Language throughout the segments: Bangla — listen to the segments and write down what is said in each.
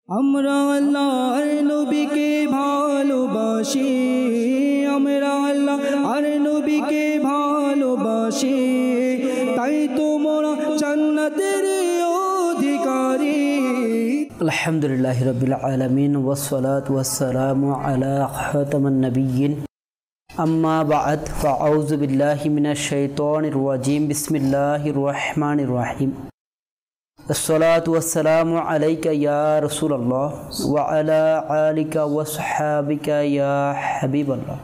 আমরা আল্লাহর নবীকে ভালোবাসি, আমরা আল্লাহর নবীকে ভালোবাসি, তাই তো মোরা জান্নাতের অধিকারী। আলহামদুলিল্লাহি রাব্বিল আলামিন ওয়াসসালাতু ওয়াসসালামু আলা খাতামান নাবিয়্যিন আম্মা বা'দ ফাআউযু বিল্লাহি মিনাশ শাইতানির রাজীম বিসমিল্লাহির রহমানির রহিম। আসসালাতু ওয়াসসালামু আলাইকা ইয়া রাসূলুল্লাহ ওয়া আলা আলিকা ওয়া সাহবিকা ইয়া হাবিবাল্লাহ।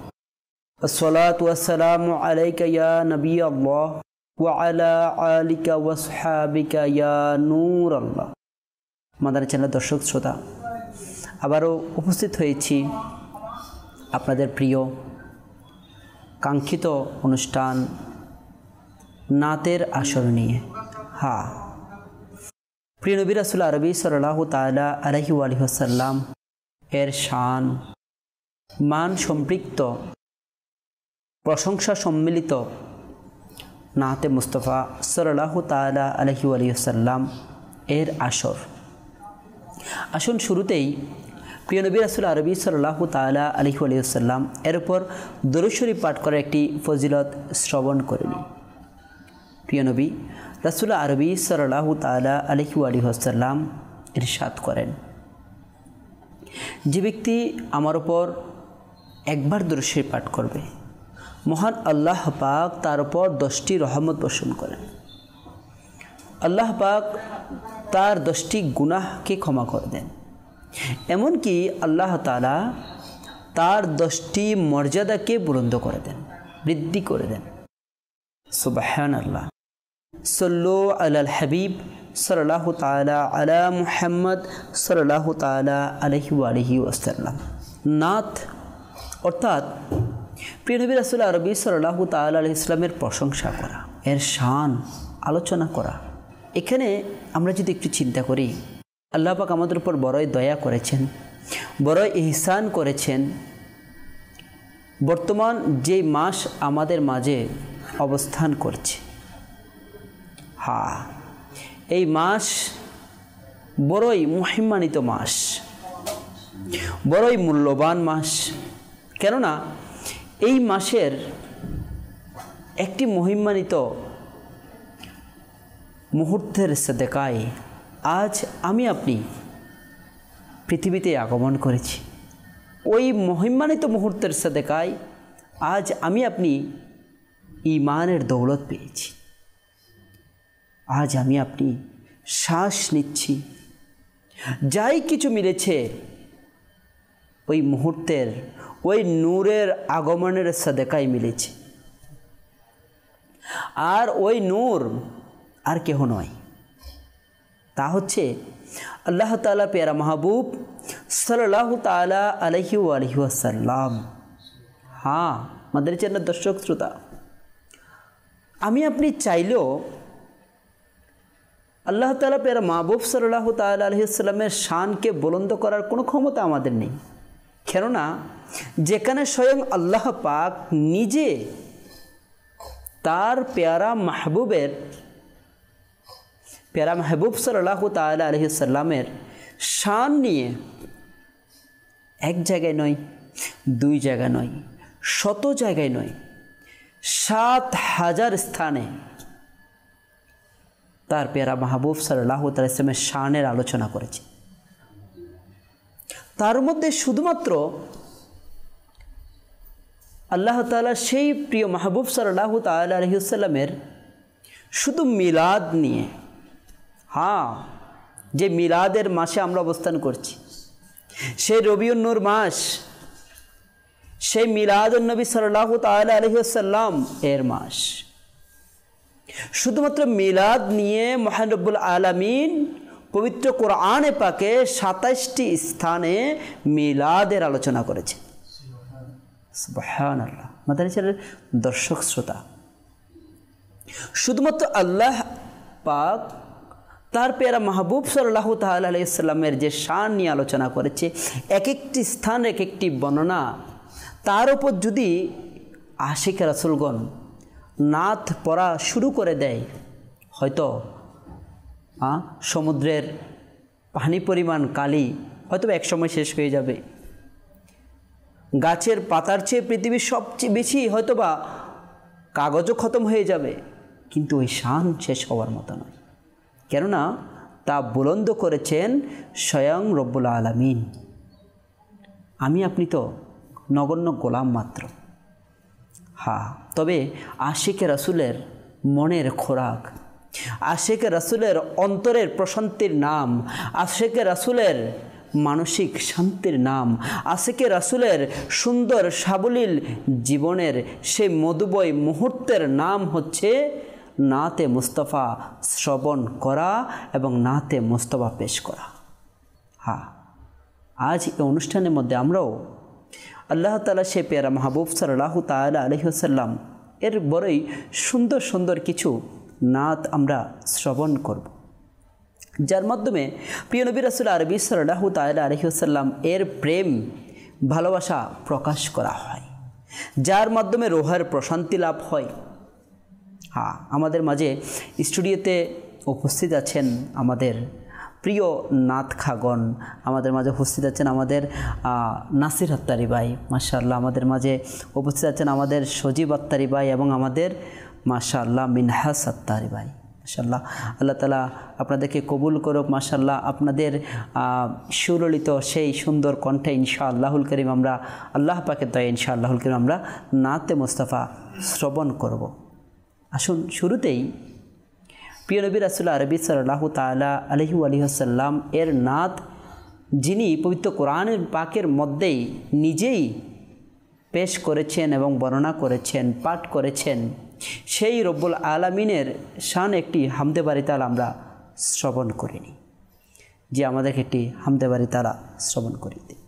আসসালাতু ওয়াসসালামু আলাইকা ইয়া নবিয়াল্লাহ ওয়া আলা আলিকা ওয়া সাহবিকা ইয়া নূরাল্লাহ। মাদানী চ্যানেলের দর্শক শ্রোতা, আবারও উপস্থিত হয়েছি আপনাদের প্রিয় কাঙ্ক্ষিত অনুষ্ঠান নাতের আসর নিয়ে। হ্যাঁ, প্রিয় নবী রাসূল আরবি সাল্লাল্লাহু তাআলা আলাইহি ওয়াসাল্লাম এর শান, মান সম্পৃক্ত, প্রশংসা সম্মিলিত নাতে মুস্তাফা সাল্লাল্লাহু তাআলা আলাইহি ওয়াসাল্লাম এর আসর। আসুন শুরুতেই প্রিয় নবী রাসূল আরবি সাল্লাল্লাহু তাআলা আলাইহি ওয়াসাল্লাম এর উপর দরুদ শরীফ পাঠ করার একটি ফজিলত শ্রবণ করে নিই। প্রিয় নবী রাসূল আরবি সাল্লাল্লাহু তাআলা আলাইহি ওয়াসাল্লাম ইরশাদ করেন, যে ব্যক্তি আমার উপর একবার দরুদ শরীফ পাঠ করবে, মহান আল্লাহ পাক তার উপর 10টি রহমত বর্ষণ করেন। আল্লাহ পাক তার 10টি গুনাহকে ক্ষমা করে দেন। এমনকি আল্লাহ তাআলা তার 10টি মর্যাদাকে বুলন্দ করে দেন, বৃদ্ধি করে দেন। সুবহানাল্লাহ। সাল্লু আলাল হাবিব সাল্লাল্লাহু তাআলা আলা মুহাম্মদ সাল্লাল্লাহু তাআলা আলাইহি ওয়াসাল্লাম। নাত অর্থাৎ প্রিয় নবী রাসূল আরবি সাল্লাল্লাহু তাআলা আলাইহি ইসলামের প্রশংসা করা, এর শান আলোচনা করা। এখানে আমরা যদি একটু চিন্তা করি, আল্লাহ পাক আমাদের উপর বড়ই দয়া করেছেন, বড়ই ইহসান করেছেন। বর্তমান যে মাস আমাদের মাঝে অবস্থান করছে, হ্যাঁ, এই মাস বড়ই মহিমান্বিত মাস, বড়ই মূল্যবান মাস। কেননা এই মাসের একটি মহিমান্বিত মুহূর্তের সাদেকায় আজ আমি আপনি পৃথিবীতে আগমন করেছি। ওই মহিমান্বিত মুহূর্তের সাদেকায় আজ আমি আপনি ঈমানের দৌলত পেয়েছি। আজ আমি আপনি শ্বাস নিচ্ছি। যাই কিছু মিলেছে ওই মুহূর্তের, ওই নূরের আগমনের সাদেকায় মিলেছে। আর ওই নূর আর কেহ নয়, তা হচ্ছে আল্লাহ তাআলা প্যারা মাহবুব সাল্লাল্লাহু তাআলা আলাইহি ওয়াসাল্লাম। হ্যাঁ, মাদানী চ্যানেলের দর্শক শ্রোতা, আমি আপনি চাইলেও আল্লাহ তাআলা প্যারা মাহবুব সাল্লাল্লাহু তাআলা আলাইহি ওয়াসাল্লামের শানকে বুলন্দ করার কোনো ক্ষমতা আমাদের নেই। কেননা যেখানে স্বয়ং আল্লাহ পাক নিজে তার প্যারা মাহবুব সাল্লাল্লাহু তাআলা আলাইহি ওয়াসাল্লামের শান নিয়ে এক জায়গায় নয়, দুই জায়গা নয়, শত জায়গায় নয়, 7000 স্থানে তার প্যারা মাহবুব সাল্লাল্লাহু তাআলা ইসলামের শানের আলোচনা করেছে। তার মধ্যে শুধুমাত্র আল্লাহ তাআলা সেই প্রিয় মাহবুব সাল্লাল্লাহু তাআলা আলাইহি ওয়াসাল্লামের শুধু মিলাদ নিয়ে, হ্যাঁ, যে মিলাদের মাসে আমরা অবস্থান করছি, সেই রবিউন নূর মাস, সেই মিলাদুন নবী সাল্লাল্লাহু তাআলা আলাইহি ওয়াসাল্লাম এর মাস, শুধুমাত্র মিলাদ নিয়ে মহান রব্বুল আলামিন পবিত্র কোরআনে পাকে 27টি স্থানে মিলাদের আলোচনা করেছে। সুবহানাল্লাহ। মাদানী চ্যানেলের দর্শক শ্রোতা, শুধুমাত্র আল্লাহ পাক তার প্যারা মাহবুব সাল্লাল্লাহু তাআলা আলাইহি ওয়াসাল্লামের যে শান নিয়ে আলোচনা করেছে, এক একটি স্থান, এক একটি বর্ণনা, তার উপর যদি আশিক রাসূলগণ নাত পড়া শুরু করে দেয়, হয়তো সমুদ্রের পানি পরিমাণ কালি হয়তো এক সময় শেষ হয়ে যাবে। গাছের পাতার চেয়ে পৃথিবীর সবচেয়ে বেশি হয়তোবা কাগজও খতম হয়ে যাবে, কিন্তু ওই শান শেষ হওয়ার মতো নয়, কেননা তা বুলন্দ করেছেন স্বয়ং রব্বুল আলামিন। আমি আপনি তো নগণ্য গোলাম মাত্র। হ্যাঁ, তবে আশিকে রাসূলের মনের খোরাক, আশিকে রাসূলের অন্তরের প্রশান্তির নাম, আশিকে রাসূলের মানসিক শান্তির নাম, আশিকে রাসূলের সুন্দর সাবলীল জীবনের সেই মধুময় মুহূর্তের নাম হচ্ছে নাতে মুস্তাফা শ্রবণ করা এবং নাতে মুস্তাফা পেশ করা। হ্যাঁ, আজ এই অনুষ্ঠানের মধ্যে আমরাও আল্লাহ তাআলা সে পেয়ারা মাহবুব সাল্লাল্লাহু তাআলা আলাইহি ওয়াসাল্লাম এর বড়ই সুন্দর সুন্দর কিছু নাত আমরা শ্রবণ করব, যার মাধ্যমে প্রিয় নবী রাসূল আরবি সাল্লাল্লাহু তাআলা আলাইহি ওয়াসাল্লাম এর প্রেম ভালোবাসা প্রকাশ করা হয়, যার মাধ্যমে রোহের প্রশান্তি লাভ হয়। হ্যাঁ, আমাদের মাঝে স্টুডিওতে উপস্থিত আছেন আমাদের প্রিয় নাত খাগন, আমাদের মাঝে উপস্থিত আছেন আমাদের নাসির আত্তারি ভাই, মাশাআল্লাহ। আমাদের মাঝে উপস্থিত আছেন আমাদের সজীব আত্তারি ভাই এবং আমাদের মাশাআল্লাহ মিনহাস আত্তারি ভাই, মাশাআল্লাহ। আল্লাহ তাআলা আপনাদেরকে কবুল করুক, মাশাআল্লাহ। আপনাদের সুললিত সেই সুন্দর কণ্ঠে ইনশাআল্লাহুল করিম আমরা আল্লাহ পাকের দয়ায় ইনশাআল্লাহুল করিম আমরা নাতে মুস্তাফা শ্রবণ করব। আসুন, শুরুতেই প্রিয় নবী রাসূল আরবি সাল্লাল্লাহু তাআলা আলাইহি ওয়াসাল্লাম এর নাত, যিনি পবিত্র কোরআনের পাকের মধ্যেই নিজেই পেশ করেছেন এবং বর্ণনা করেছেন, পাঠ করেছেন, সেই রব্বুল আলামিনের শান একটি হামদে বারি তাআলা আমরা শ্রবণ করিনি, যে আমাদেরকে একটি হামদে বারি তাআলা শ্রবণ করিয়ে দিন।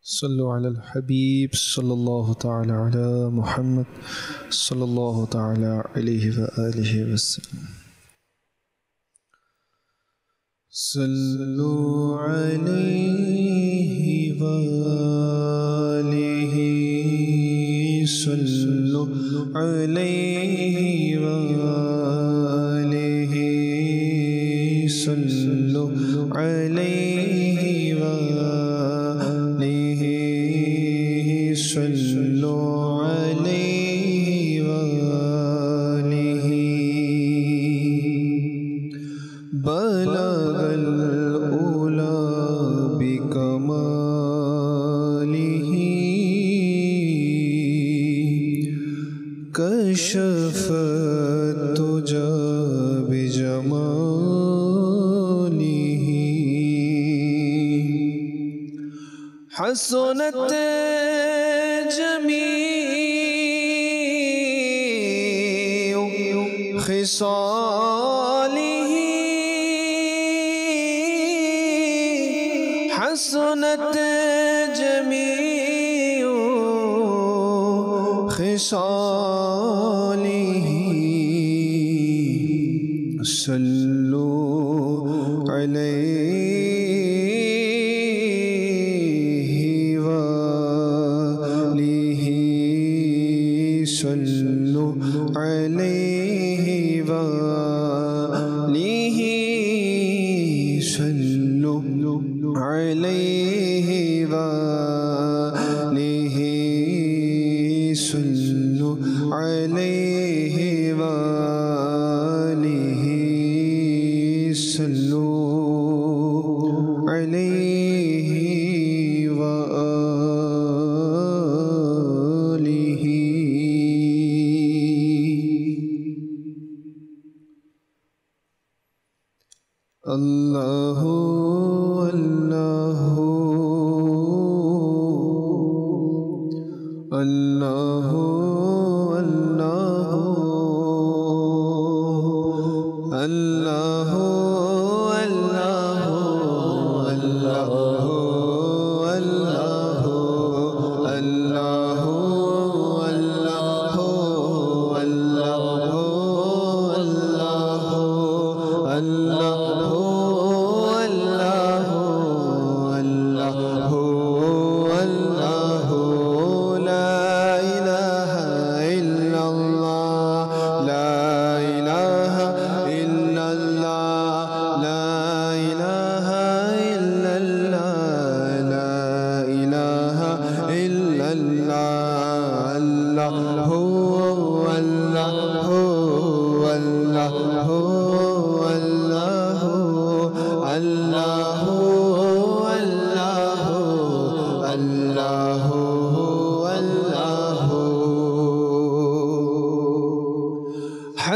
صلوا على الحبيب صلى الله تعالى على محمد صلى الله تعالى عليه وآله وسلم. صلوا عليه وآله، صلوا عليه وآله، صلوا عليه وآله، صلوا عليه وآله. بلغ الأولى بكماله، كشف الدجى بجماله، حسنت جميع خصاله، حسنت جميع خصاله. صلوا عليه وآله، صلوا عليه وآله، صلوا عليه وآله، صلوا عليه وآله، صلوا عليه وآله. الله الله الله الله الله الله الله الله الله الله الله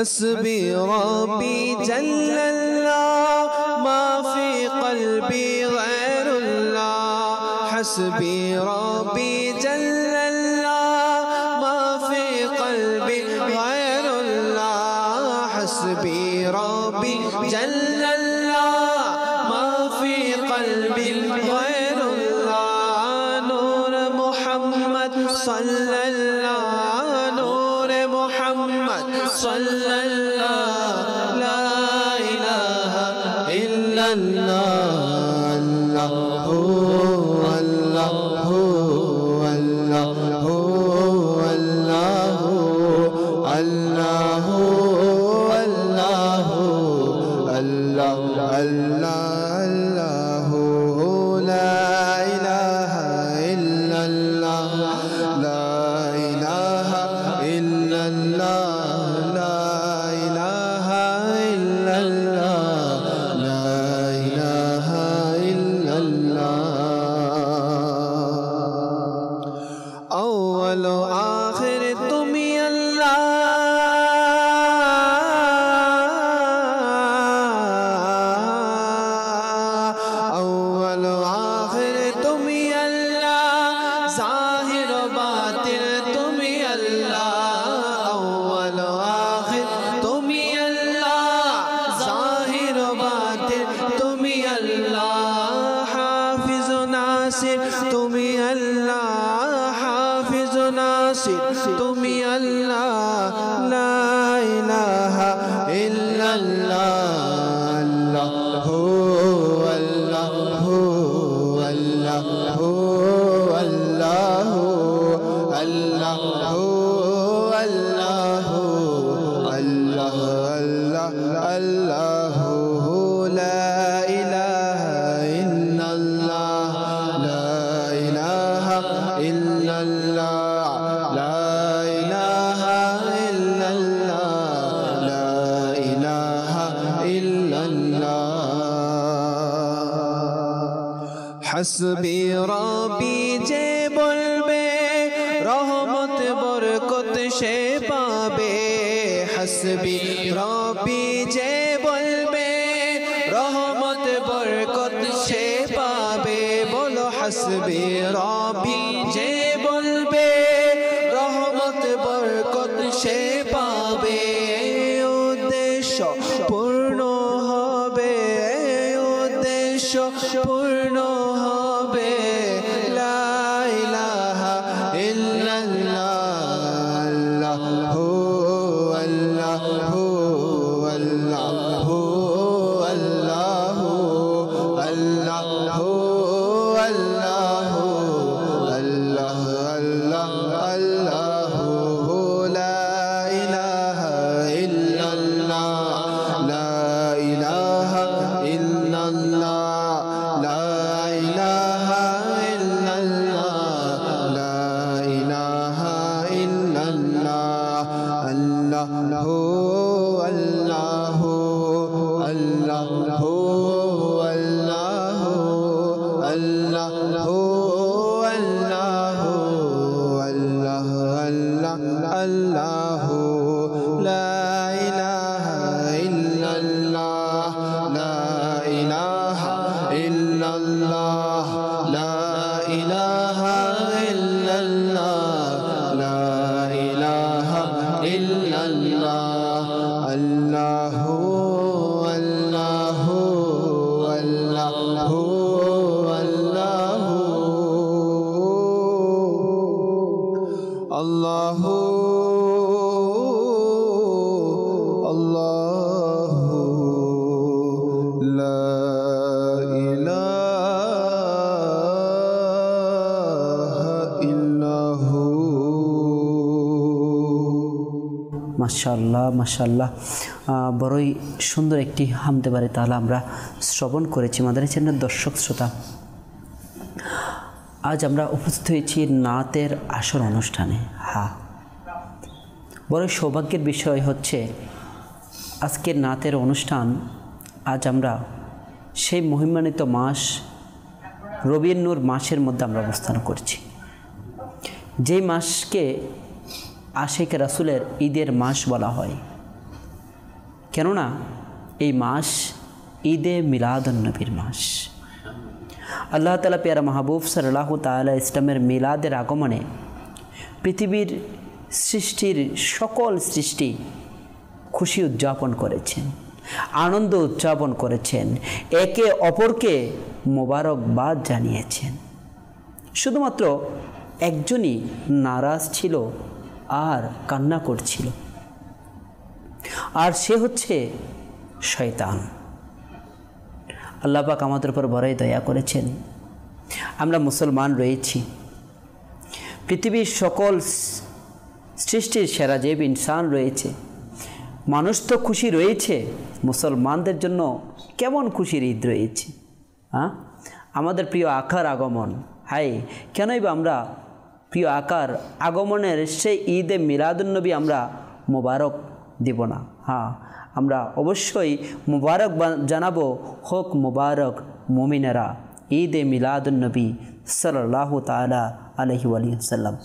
حسبي ربي جل الله ما في قلبي غير الله حسبي ربي جل الله ما في قلبي غير الله حسبي ربي جل الله ما في قلبي غير الله نور محمد صلى الله نور محمد صلى الله لا إله إلا الله الله الله الله الله الله الله الله الله لا إله إلا الله لا إله إلا الله أول آخر तुम ही अल्लाह أول آخر तुम ही अल्लाह ज़ाहिर बातिन तुम ही अल्लाह أول आखिर तुम ही अल्लाह ज़ाहिर बातिन तुम ही अल्लाह हाफिज़ नासिर तुम ही अल्लाह नासिर तुम ही अल्लाह ला इलाहा इल्लल्लाह अल्लाह अल्लाह अल्लाह अल्लाह अल्लाह अल्लाह अल्लाह अल्लाह ला इलाहा इल्लल्लाह ला इलाहा इल्लल्लाह हस्बी रब्बी जे बोलबे रहमत बरकत से पाबे हस्बी रब्बी जे बोलबे रहमत बरकत से पाबे बोलो हस्बी रब्बी जे बोलबे रहमत बरकत से पाबे उद्देश्य पूर्ण হবে उद्देश्य पूर्ण মাশাআল্লাহ মাশাআল্লাহ বড়ই সুন্দর একটি হামদে বারে তাআলা আমরা শ্রবণ করেছি মাদানী চ্যানেলের দর্শক শ্রোতা। আজ আমরা উপস্থিত হয়েছি নাতের আসর অনুষ্ঠানে। হ্যাঁ, বড় সৌভাগ্যের বিষয় হচ্ছে আজকের নাতের অনুষ্ঠান আজ আমরা সেই মহিমান্বিত মাস রবিউল নূর মাসের মধ্যে আমরা অবস্থান করছি, যেই মাসকে আশিক রাসূলের ঈদের মাস বলা হয়। কেননা এই মাস ঈদে মিলাদুন্নবীর মাস। আল্লাহ তাআলা পেয়ারা মাহবুব সাল্লাল্লাহু তাআলা ইসলামের মিলাদের আগমনে পৃথিবীর সৃষ্টির সকল সৃষ্টি খুশি উদযাপন করেছেন, আনন্দ উদযাপন করেছেন, একে অপরকে মোবারকবাদ জানিয়েছেন। শুধুমাত্র একজনই নারাজ ছিল আর কান্না করছিল, আর সে হচ্ছে শয়তান। আল্লাহ পাক আমাদের উপর বড়ই দয়া করেছেন। আমরা মুসলমান রয়েছি, পৃথিবীর সকল সৃষ্টির সেরা জীব ইনসান রয়েছে, মানুষ তো খুশি রয়েছে, মুসলমানদের জন্য কেমন খুশির ঈদ রয়েছে। আমাদের প্রিয় আকার আগমন, হাই কেনই বা আমরা প্রিয় আকার আগমনের সেই ঈদে মিলাদুন্নবী আমরা মোবারক দিব না? আমরা অবশ্যই মুবারক জানাবো, হোক মুবারক মুমিনেরা ঈদে মিলাদুন্নবী সাল্লাল্লাহু তাআলা আলাইহি ওয়াসাল্লাম।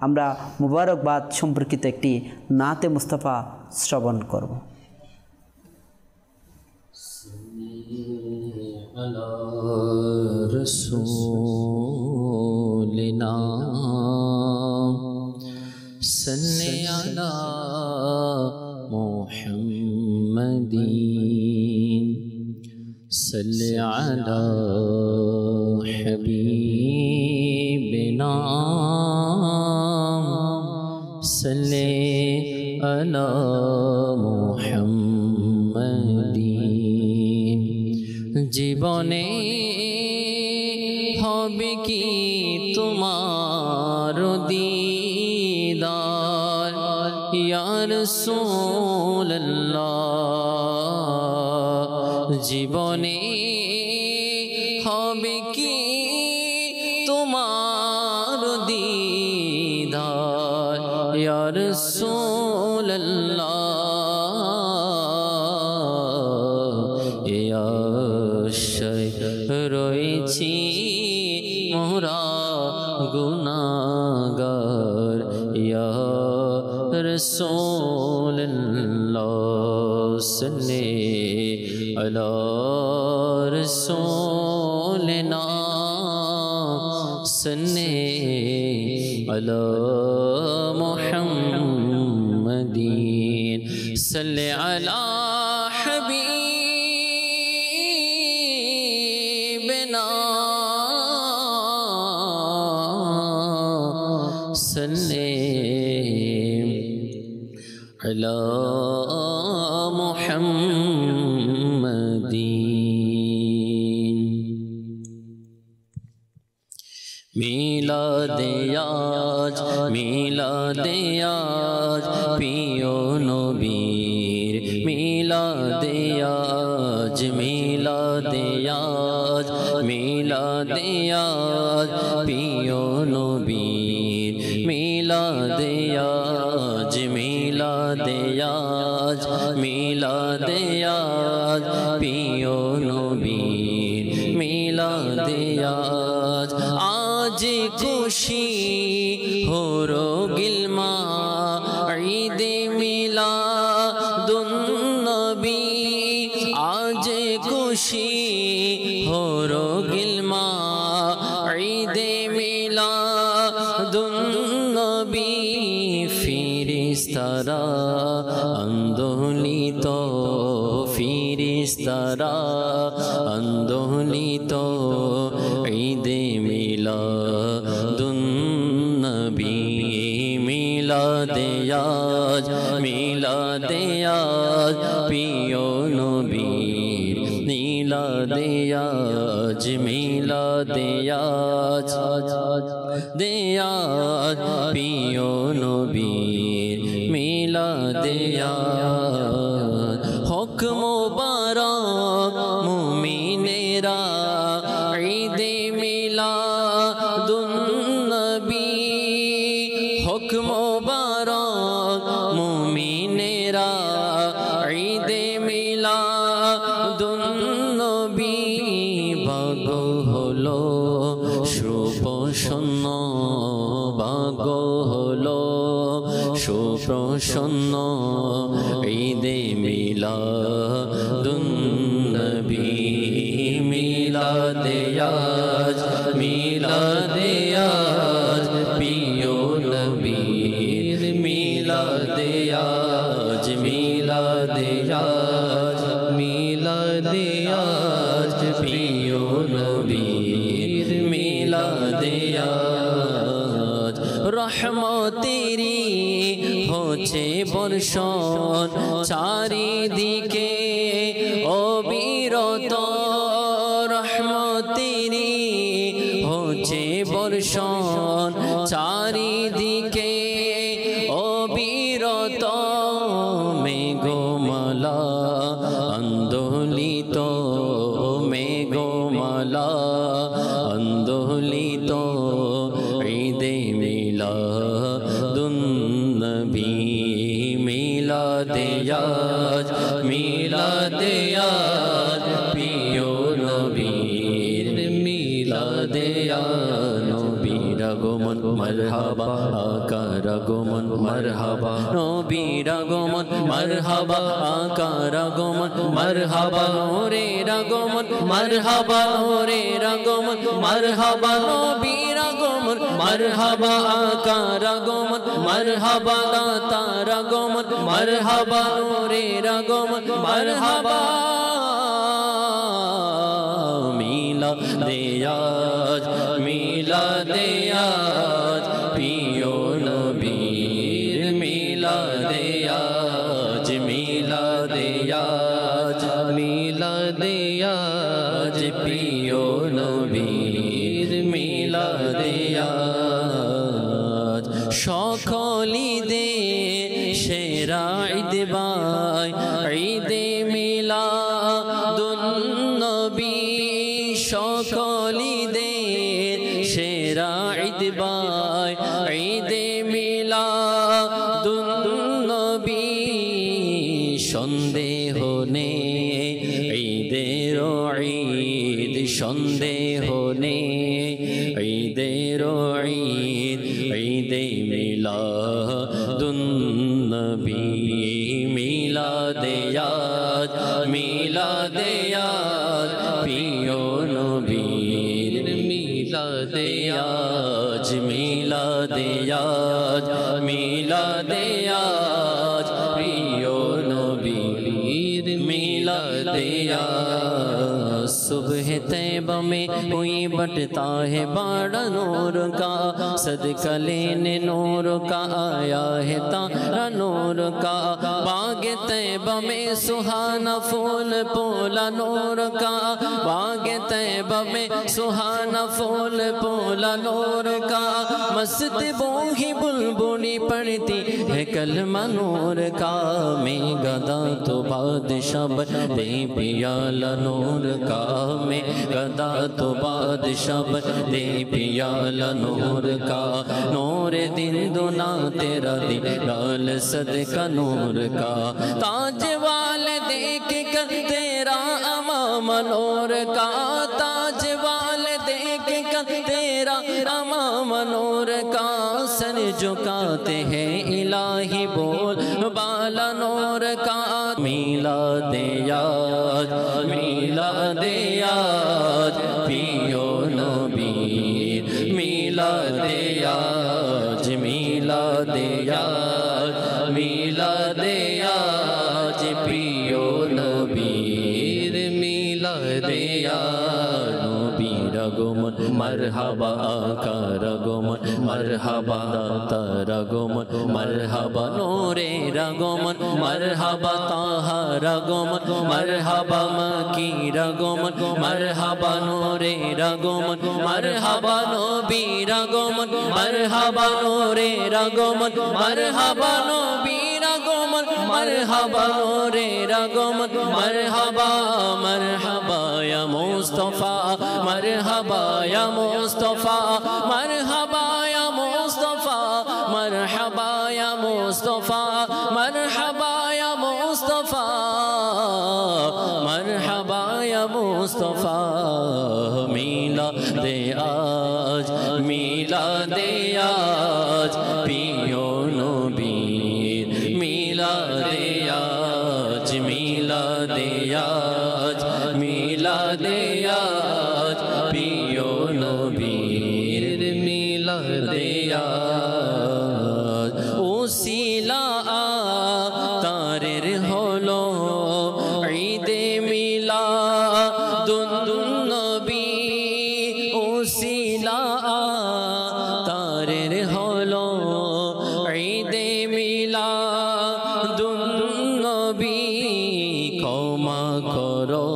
আমরা মুবারকবাদ সম্পর্কিত একটি নাতে মুস্তাফা শ্রবণ করব। রসূলিনা সাল্লি আলা মুহাম্মাদিন সাল্লি আলা হাবিবিনা সাল্লি আলা মুহাম্মাদিন। জীবনে হবে কি তোমার দিদার ইয়া রাসূলুল্লাহ, জীবনে হবে কি তোমার দিদার ইয়া রাসূলুল্লাহ। রয়েছি মোরা গুনাহগার ইয়া রাসূলুল্লাহ, সাল্লি আলা রাসূলিনা সাল্লি আলা মুহাম্মাদিন সাল্লি আলা আলা মুহাম্মাদিন। মিলাদে আজ মিলাদে আজ প্রিয় নবীর, মিলাদে আজ মিলাদে আজ মিলাদে আজ প্রিয় নবীর, মিলাদে আজ মিলাদে আজ মিলাদে আজ প্রিয় নবীর, মিলাদে আজ। আজ খুশি হরো গিলমা ঈদে মিলাদুন্নবী, আজ খুশি হরো গিলমা ঈদে মিলাদুন্নবী। ফিরিস্তারা আন্দোলিত, ফিরিস্তারা আন্দোলিত ঈদে মিলাদুন্নবী, মিলাদে আজ মিলাদে আজ প্রিয় নবীর, মিলাদে আজ মিলাদে আজ দে আজ প্রিয় নবীর, মিলাদে আজ। হক মোবারক মুমিনেরা ঈদে মিলাদুন্নবী, হক মোবারক মুমিনেরা ঈদে মিলাদুন্নবী। ভাগ্য হলো সুপ্রসন্ন, ভাগ্য হলো সুপ্রসন্ন, ঈদে মিলাদুন্নবী, মিলাদে আজ, মিলাদে আজ, প্রিয় নবীর মিলাদে আজ, মিলাদে আজ, মিলাদে আজ, প্রিয় নবীর মিলাদে আজ। রহমতেরি হচ্ছে বর্ষণ চারিদিকে অবিরত, রহমতেরি হচ্ছে বর্ষণ চারিদিকে অবিরত, মেঘমালা আন্দোলিত, মেঘমালা আন্দোলিত, ঈদে মিলাদুন্নবী, মিলাদে আজ, মিলাদে আজ, প্রিয় নবীর মিলাদে আজ। নবীর আগমন মারহাবা, আকার আগমন মারহাবা, নবীর আগমন মারহাবা, আকার আগমন মারহাবা, নূরের আগমন মারহাবা, নূরের আগমন মারহাবা, নবীর আগমন মারহাবা, আকার আগমন মারহাবা, দাতার আগমন মারহাবা, নূরের আগমন মারহাবা। মিলাদে আজ, মিলাদে আজ, প্রিয় নবীর মিলাদে আজ, মিলাদে আজ, মিলাদে আজ, প্রিয় নবীর মিলাদে আজ। সকল ঈদের সেরা ঈদ ভাই ঈদে মিলাদুন্নবী, সকল ঈদের সেরা ঈদ ভাই ঈদে মিলাদুন্নবী, সন্দেহ নেই ঈদের ঈদ, সন্দেহ নেই ঈদের ঈদ, ঈদে মিলাদুন্নবী, মিলাদে আজ, মিলাদে আজ, প্রিয় নবীর মিলাদে আজ, মিলাদে আজ, মিলাদে আজ, প্রিয় नबीर मिलादिया सुबह तैबा में हुई बटता है बड़ा नूर का सदका लेने नूर का आया है तारा नूर का बाग तैबा में सुहाना फूल पोला नूर का बाग तैबा में सुहाना फूल पोला नूर का मस्त बोही बुलबुली पड़ती है कलमा नूर का मैं गदा तो बादशाह दे पियाला नूर का मैं गदा तो बादशाह दे पियाला नूर का नूर दिन दुना तेरा दिलाल सदका नूर का ताज वाले देख कर तेरा अमाम नूर का ताज वाले देख कर तेरा अमाम नूर का सर झुकाते हैं इलाही बोल बाला नूर का मिलादे याद पियो नबी मिलादे याद पियो नबी मिलादे नबी रगुमन मरहबा आका रगुमन मरहबा दाता रगुमन मरहबा नूरे रगुमन मरहबा ताहा रगुमन मरहबा मकी रगुमन मरहबा नूरे रगुमन मरहबा नबी रगुमन मरहबा नूरे रगुमन मरहबा नबी रगुमन मरहबा नूरे रगुमन मरहबा मरहबा या मुस्तफा मरहबा या मुस्तफा मरहबा या मुस्तफा मरहबा या मुस्तफा मरहबा या मुस्तफा मरहबा या मुस्तफा মিলাদে আজ মিলাদে আজ প্রিয় নবীর মিলাদে আজ মিলাদে আজ মিলাদে আজ প্রিয় নবীর মিলাদে আজ উসিলা তারের হলো ঈদে মিলাদুন নবী উসিলা তারের হলো ঈদে মিলাদুন নবী ক্ষমা করো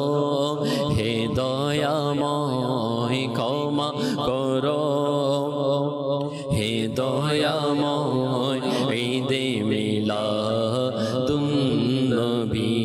হে দয়াময় ক্ষমা করো হে দয়াময় ঈদে মিলাদুন নবী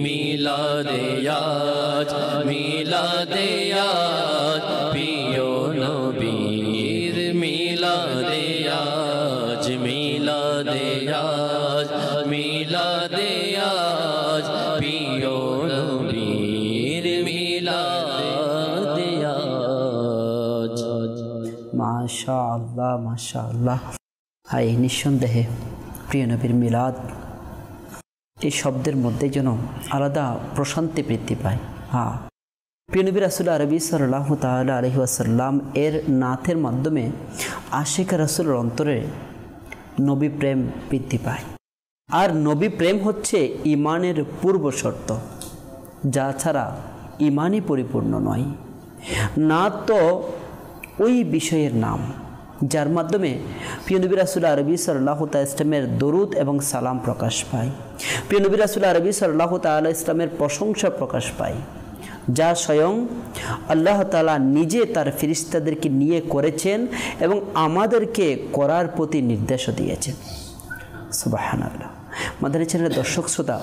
মিলাদে আজ মিলাদে আজ প্রিয় নবীর মিলাদে আজ মিলাদে আজ মিলাদে আজ প্রিয় নবীর মিলাদে আজ। মাশাআল্লাহ মাশাআল্লাহ। হাই নিঃসন্দেহে প্রিয় নবীর মিলাদ এই শব্দের মধ্যে যেন আলাদা প্রশান্তি বৃদ্ধি পায়। হ্যাঁ, প্রিয় নবী রাসূল আরবি সাল্লাল্লাহু তাআলা আলাইহি ওয়াসাল্লাম এর নাথের মাধ্যমে আশিক রাসূলের অন্তরে নবী প্রেম বৃদ্ধি পায়। আর নবী প্রেম হচ্ছে ঈমানের পূর্ব শর্ত, যা ছাড়া ঈমানই পরিপূর্ণ নয়। নাত তো ওই বিষয়ের নাম যার মাধ্যমে প্রিয় নবী রাসূল আরবি সাল্লাল্লাহু তাআলা ইসলামের দরুদ এবং সালাম প্রকাশ পায়। প্রিয় নবী রাসূল আরবি সাল্লাল্লাহু তাআলা ইসলামের প্রশংসা প্রকাশ পায়, যা স্বয়ং আল্লাহ তাআলা নিজে তার ফেরেশতাদেরকে নিয়ে করেছেন এবং আমাদেরকে করার প্রতি নির্দেশও দিয়েছেন। সুবহানাল্লাহ। মাদানী চ্যানেলের দর্শক শ্রোতা,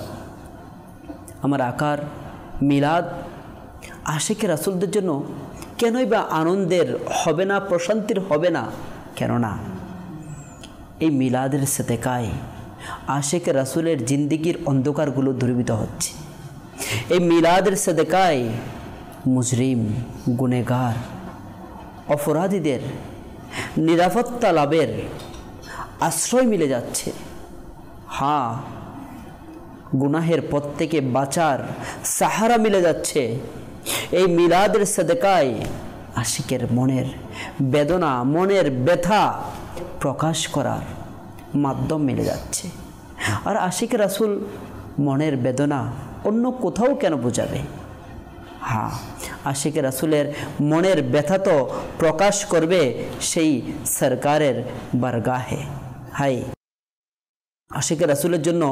আমার আকার মিলাদ আশিকে রাসূলদের জন্য কেনই বা আনন্দের হবে না, প্রশান্তির হবে না? কেননা এই মিলাদের সাদেকায় আশিকে রাসূলের জিন্দেগির অন্ধকারগুলো দূরীভূত হচ্ছে। এই মিলাদের সাদেকায় মুজরিম, গুনেগার, অপরাধীদের নিরাপত্তা লাভের আশ্রয় মিলে যাচ্ছে। হ্যাঁ, গুনাহের পথ থেকে বাঁচার সাহারা মিলে যাচ্ছে। এই মিলাদের সাদেকায় আশিকের মনের বেদনা, মনের ব্যথা প্রকাশ করার মাধ্যম মিলে যাচ্ছে। আর আশিকে রাসূল মনের বেদনা অন্য কোথাও কেন বোঝাবে? হ্যাঁ, আশিকে রাসূলের মনের ব্যথা তো প্রকাশ করবে সেই সরকারের বারগাহে। হাই, আশিকে রাসূলের জন্য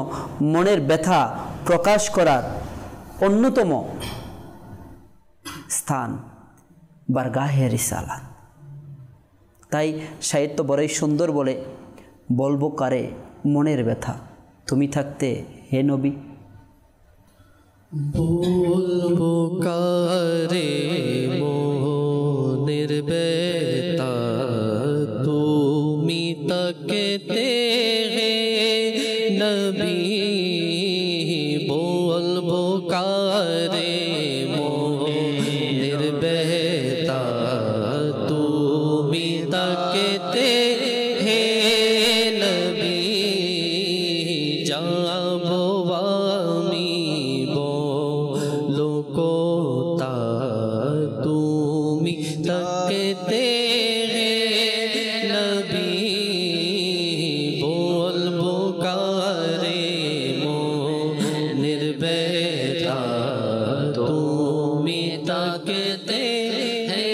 মনের ব্যথা প্রকাশ করার অন্যতম স্থান বারগাহে রিসালাত। তাই সাহিত্য বড়ই সুন্দর বলে, বলবো কারে মনের ব্যথা তুমি থাকতে হে নবী। বলবো কারে মনের ব্যথা তুমি থাকতে হে নবী। বলবো কারে মনের ব্যথা তুমি থাকতে হে নবী। যাবো আমি বলো কোথায় তুমি থাকতে হে নবী। বলবো কারে মনের ব্যথা তুমি থাকতে হে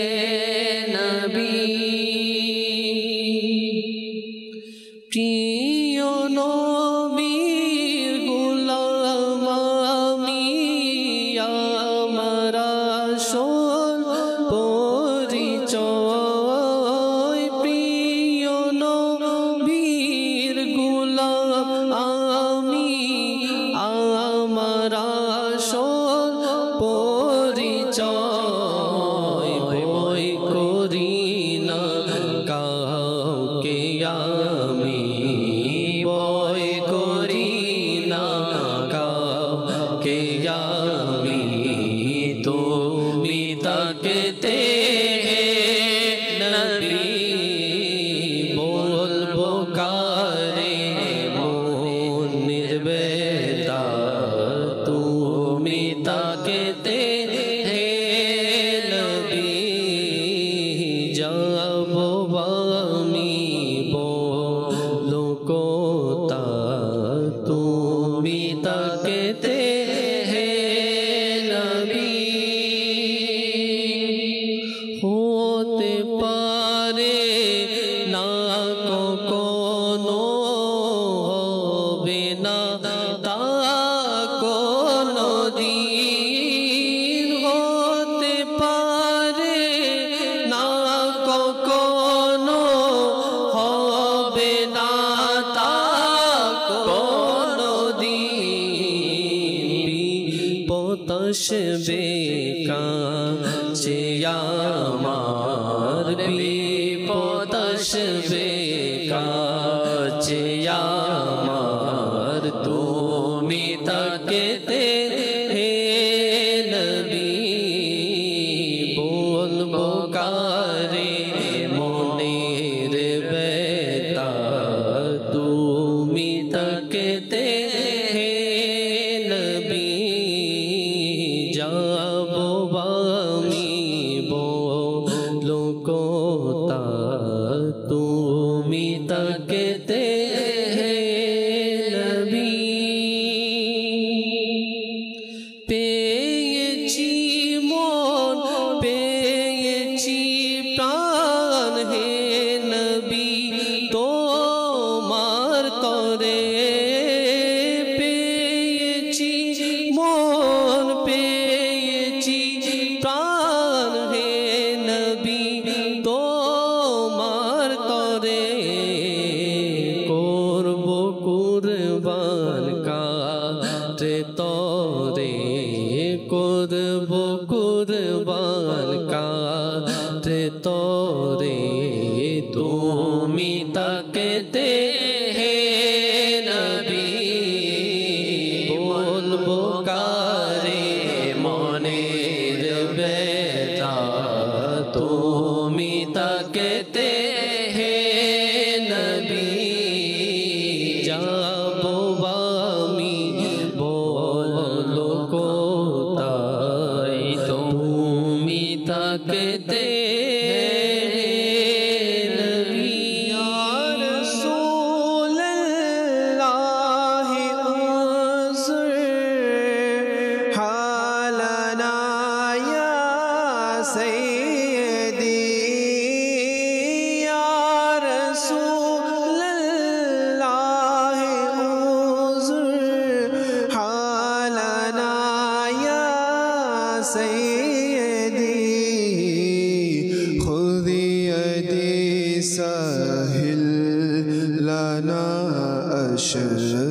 নবী। প্রিয় নবীর গোলাম আমি, আমার আসল পরিচয় তাকতে নবী বলবো কারে মন নির্বেদা তুমি তাকতে হে নবী যাব আমি বলো কোতা তুমি তাকতে হে নবী হতে পারে না কখনো হবে না তা কোনো দিন হতে পারে না কখনো হবে না তা কোনো দিন বিপদশবে কাছে আমার বিপদশবে কাছে আমার তুমি তাকতে হে নবী বলবো কারে মনের বেতা তুমি তাকতে হে নবী যাব আমি বলো কোতা তুমি তাকতে হে নবী পেয়েছি মন পেয়েছি প্রাণ হে নবী তোমার তরে পেয়েছি মন পেয়েছি প্রাণ হে নবী তোমার তরে করব কুরবান কাটে তরে করব কুরবান কাটে তরে তুমি তাকতে হে নবী বলবো কারে মনের বেতা তুমি তাকতে হে নবী যাব আমি বলো কোথায় তুমি তাকতে سهل لنا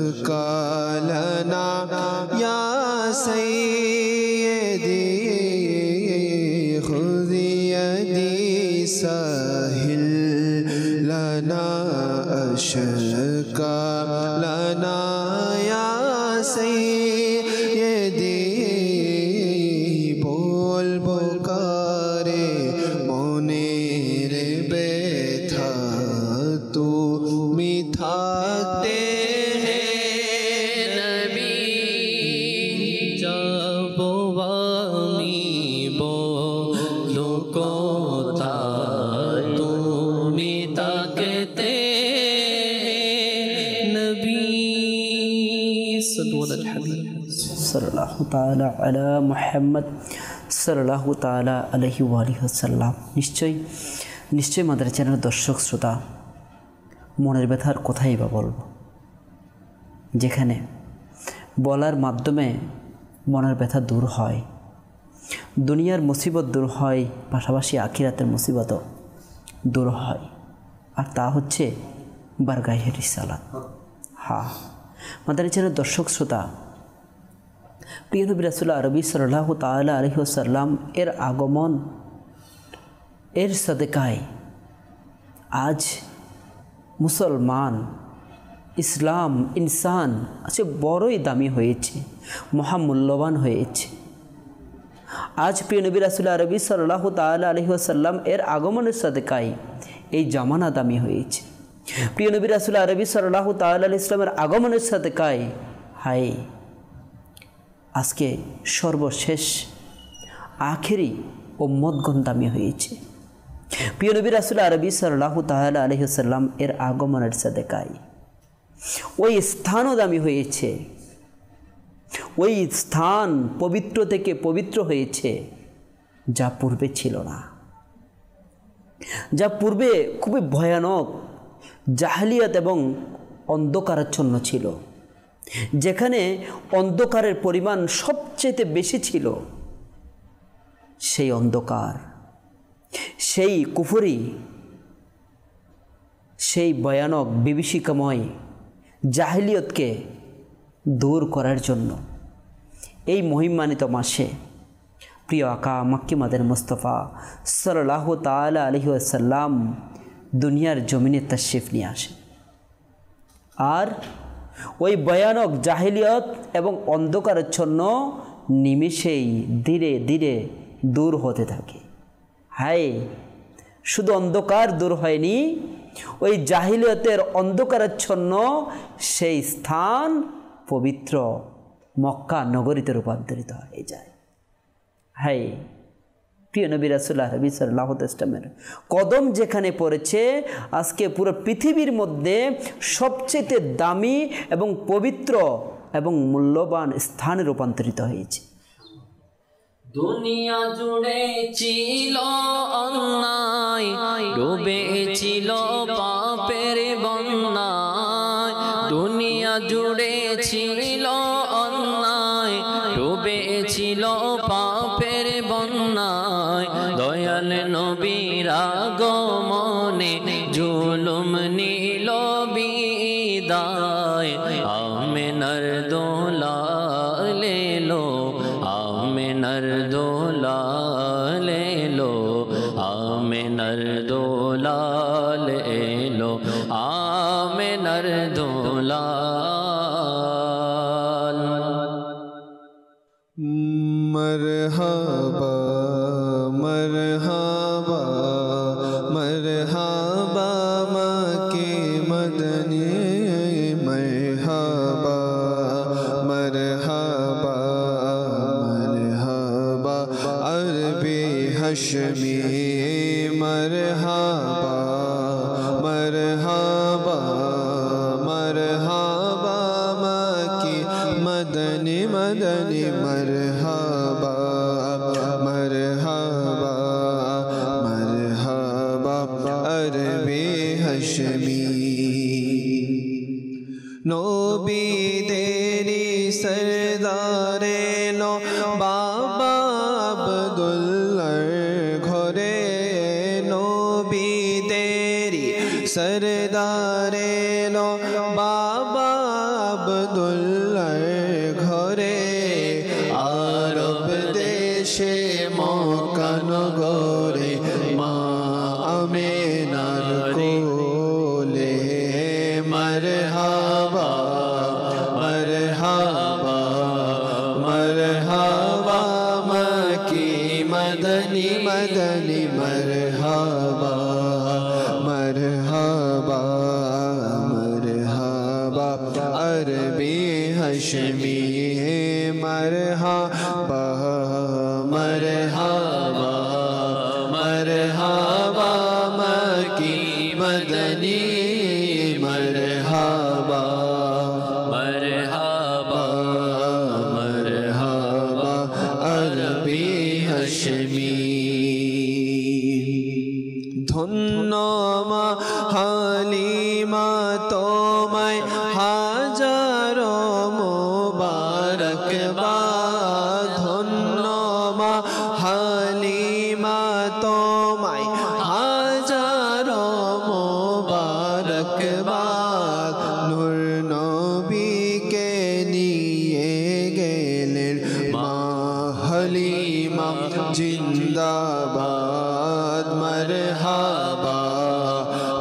أشكالنا يا سيدي خذ يدي سهل لنا أشكالنا يا سيدي بول بكاري মনের ব্যথা তুমি থাকতে হে নবী যাব আমি বলো কোথায় তুমি তাকতে হে নবী সাল্লাল্লাহু সাল্লাল্লাহু তাআলা আলা মুহাম্মদ সাল্লাল্লাহু তাআলা আলাইহি ওয়া আলিহি ওয়াসাল্লাম। নিশ্চয়ই মাদার চ্যানেলের দর্শক শ্রোতা, মনের ব্যথার কথাই বা বলবো, যেখানে বলার মাধ্যমে মনের ব্যথা দূর হয়, দুনিয়ার মুসিবত দূর হয়, পাশাপাশি আখিরাতের মুসিবতও দূর হয়, আর তা হচ্ছে বারগাহে রিসালাত। হ্যাঁ, মাদার চ্যানেলের দর্শক শ্রোতা, প্রিয় নবী রাসূলুল্লাহ আরবি সাল্লাল্লাহু তাআলা আলাইহি ওয়াসাল্লাম এর আগমন, এর সাদেকায় আজ মুসলমান, ইসলাম, ইনসান আজকে বড়ই দামি হয়েছে, মহামূল্যবান হয়েছে। আজ প্রিয় নবী রাসূল আরবি সাল্লাল্লাহু তাআলা আলাইহি ওয়াসাল্লাম এর আগমনের সাদকায় এই জামানা দামি হয়েছে। প্রিয় নবী রাসূল আরবি সাল্লাল্লাহু তাআলা আলাইহি ওয়াসাল্লামের আগমনের সাদকায় হায় আজকে সর্বশেষ আখেরি উম্মতগণ দামি হয়েছে। প্রিয় নবী রাসূল আরবি সাল্লাল্লাহু তাআলা আলাইহি ওয়াসাল্লাম এর আগমনের সাদকায় ওই স্থানও দামি হয়েছে, ওই স্থান পবিত্র থেকে পবিত্র হয়েছে যা পূর্বে ছিল না, যা পূর্বে খুবই ভয়ানক জাহেলিয়াত এবং অন্ধকারাচ্ছন্ন ছিল, যেখানে অন্ধকারের পরিমাণ সবচেয়ে বেশি ছিল। সেই অন্ধকার, সেই কুফরি, সেই ভয়ানক বিভীষিকাময় জাহেলিয়তকে দূর করার জন্য এই মহিমান্বিত মাসে প্রিয় আকা মক্কি মাদের মুস্তফা সাল্লাল্লাহু তাআলা আলাইহি ওয়াসাল্লাম দুনিয়ার জমিনে তাশরিফ নিয়ে আসেন। আর ওই ভয়ানক জাহেলিয়ত এবং অন্ধকারাচ্ছন্ন নিমেষেই ধীরে ধীরে দূর হতে থাকে। হায়, শুধু অন্ধকার দূর হয়নি, ওই জাহিলিয়তের অন্ধকারাচ্ছন্ন সেই স্থান পবিত্র মক্কা নগরীতে রূপান্তরিত হয়ে যায়। হায়, প্রিয় নবী রাসূল আরবি সাল্লাল্লাহু আলাইহি ওয়াসাল্লামের কদম যেখানে পড়েছে, আজকে পুরো পৃথিবীর মধ্যে সবচেয়ে দামি এবং পবিত্র এবং মূল্যবান স্থানে রূপান্তরিত হয়েছে। দুনিয়া জুড়ে ছিল অন্যায়, ডুবে ছিল পাপের বন্যায়। দুনিয়া জুড়ে ছিল অন্যায়, ডুবে ছিল পাপের বন্যায়। দয়াল নবীর আগমনে জুলুম নিল বিদায়। আমিনার দোলাল এলো, আমিনার দোলাল এলো, আমিনার দোলাল এলো, আমিনার দোলাল। মরহাবা মরহাবা মরহাবা মাকে মদনী, মরহাবা মরহাবা মরহাবা আরবি হাশমি, মরহাবা মরহাবা মরহাবা মাকে মদনী মদনী, মরহাবা মরহাবা মরহাবা আরবি হাশমি। নবীদেরি সরদারে লো বাবা আব্দুল্লাহর ঘরে, নবীদেরি সরদারে লো বাবা আব্দুল্লাহর ঘরে। আরব দেশে মক্কা নগরে মা আমিনার কোলে, মরহাবা মরহাবা মরহাবা মক্কি মদনী মদনী, মরহাবা মরহাবা মরহাবা আরবি হাশমি, মরহাবা মরহাবা মরহাবা মক্কি মদনী, মরহাবা মরহাবা মরহাবা আরবি হাশমি। ধন্য মা হালিমা তোমায় হাজারো মোবারকবাদ, ধন্য মা হালিমা তোমায় হাজারো মোবারকবাদ। নূর নবীকে নিয়ে গেলেন মা হালিমা জিন্দাবাদ, মরহাবা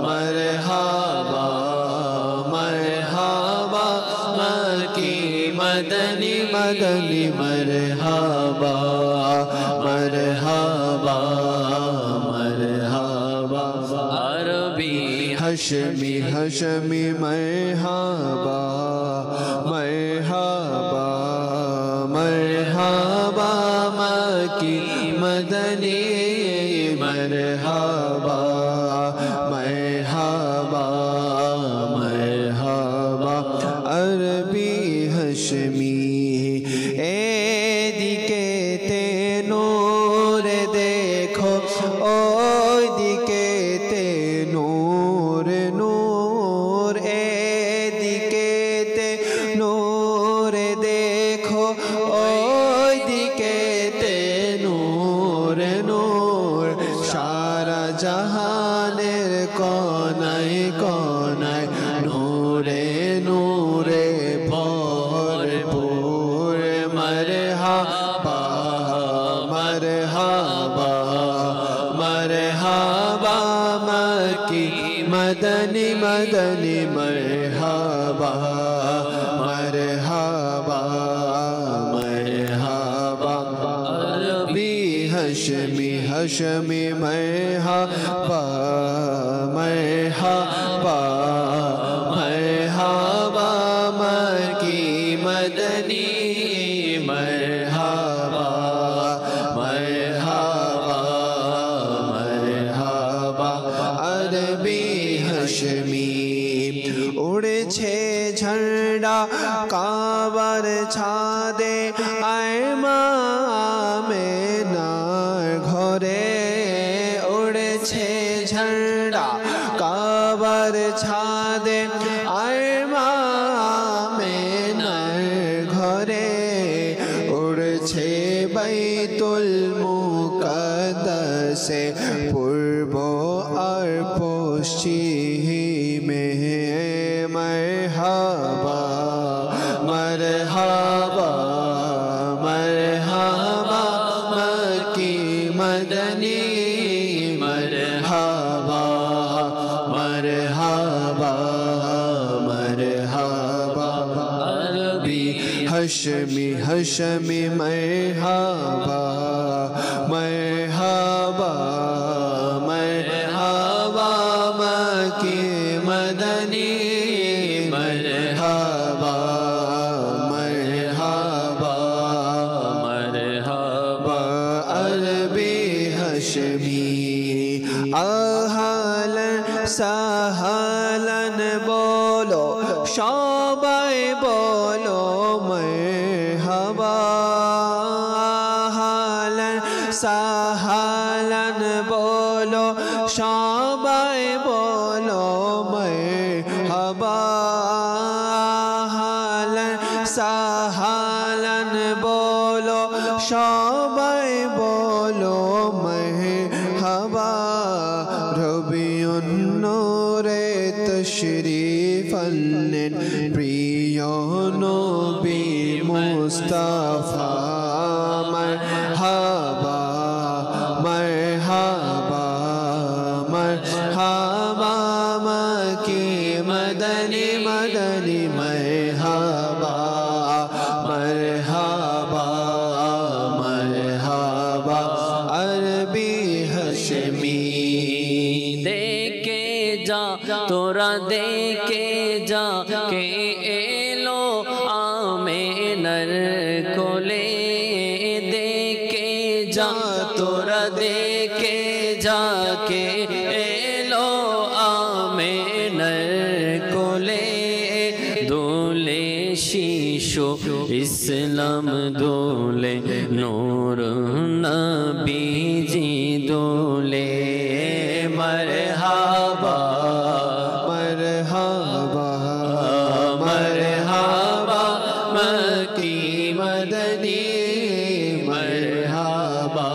মরহাবা মরহাবা মক্কি মদনী মদনী, মরহাবা हशमी हशमी मरहबा मरहबा मरहबा मक्की मदनी मरहबा मरहबा मरहबा अरबी हशमी एदिके ते नूर देखो ओई दिके ते नूर नूर एदिके ते नूर देखो ओई दिके ते नूर नूर सारा जहानेर कोनाय कोनाय नूरे नूरे भरपूर मरहबा मरहबा मरहबा मक्की मदनी मदनी मरहबा मरहबा मरहबा अरबी हशमी हशमी मरहबा मरहबा मरहबा मक्की मदनी मरहबा मरहबा मरहबा अरबी हशमी उड़छे झंडा काबर छादे आमेनार घरे उड़छे झंडा काबर छादे आमेनार घरे उड़छे बैतुल मुक़द्दसे पूर्व और पश्चिमे मरहबा मरहबा मरहबा मक्की मदनी मरहबा मरहबा मरहबा अरबी हशमी हशमी मरहबा मरहबा मरहबा मक्की मदनी मरहबा मरहबा मरहबा अरबी हशमी आहलन सहलन बोलो सबाई बोलो मरहबा आहलन सहलन बोलो सबाई बोलो मरहबा आहलन सहलन बोलो सबाई बोलो मरहबा रबिउन नूरे तशरीफ आनलेন প্রিয় নবী মুস্তাফা মারহাবা মারহাবা মারহাবা মক্কি মদনী মদনী মারহাবা মারহাবা মারহাবা अरबी हशमी देखे जा तोरा देखे जा के एलो आमेनर कोले देखे जा तोरा देखे जा के एलो आमेनर कोले दोले शीशो इस्लाम दोले नूर नबीजी दोले मरहबा मरहबा मरहबा मक्की मदनी मरहबा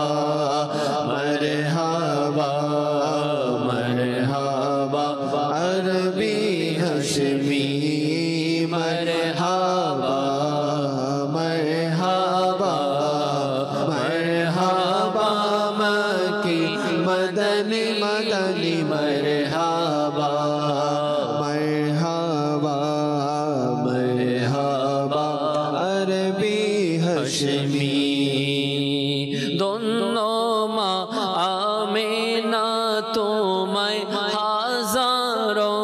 मरहबा मरहबा अरबी हशमी मरहबा मरहबा मरहबा मक्की मदनी मदनी मरहबा मरहबा मरहबा अरबी हशमी दोनों माँ आमीना तुम्हें हजारों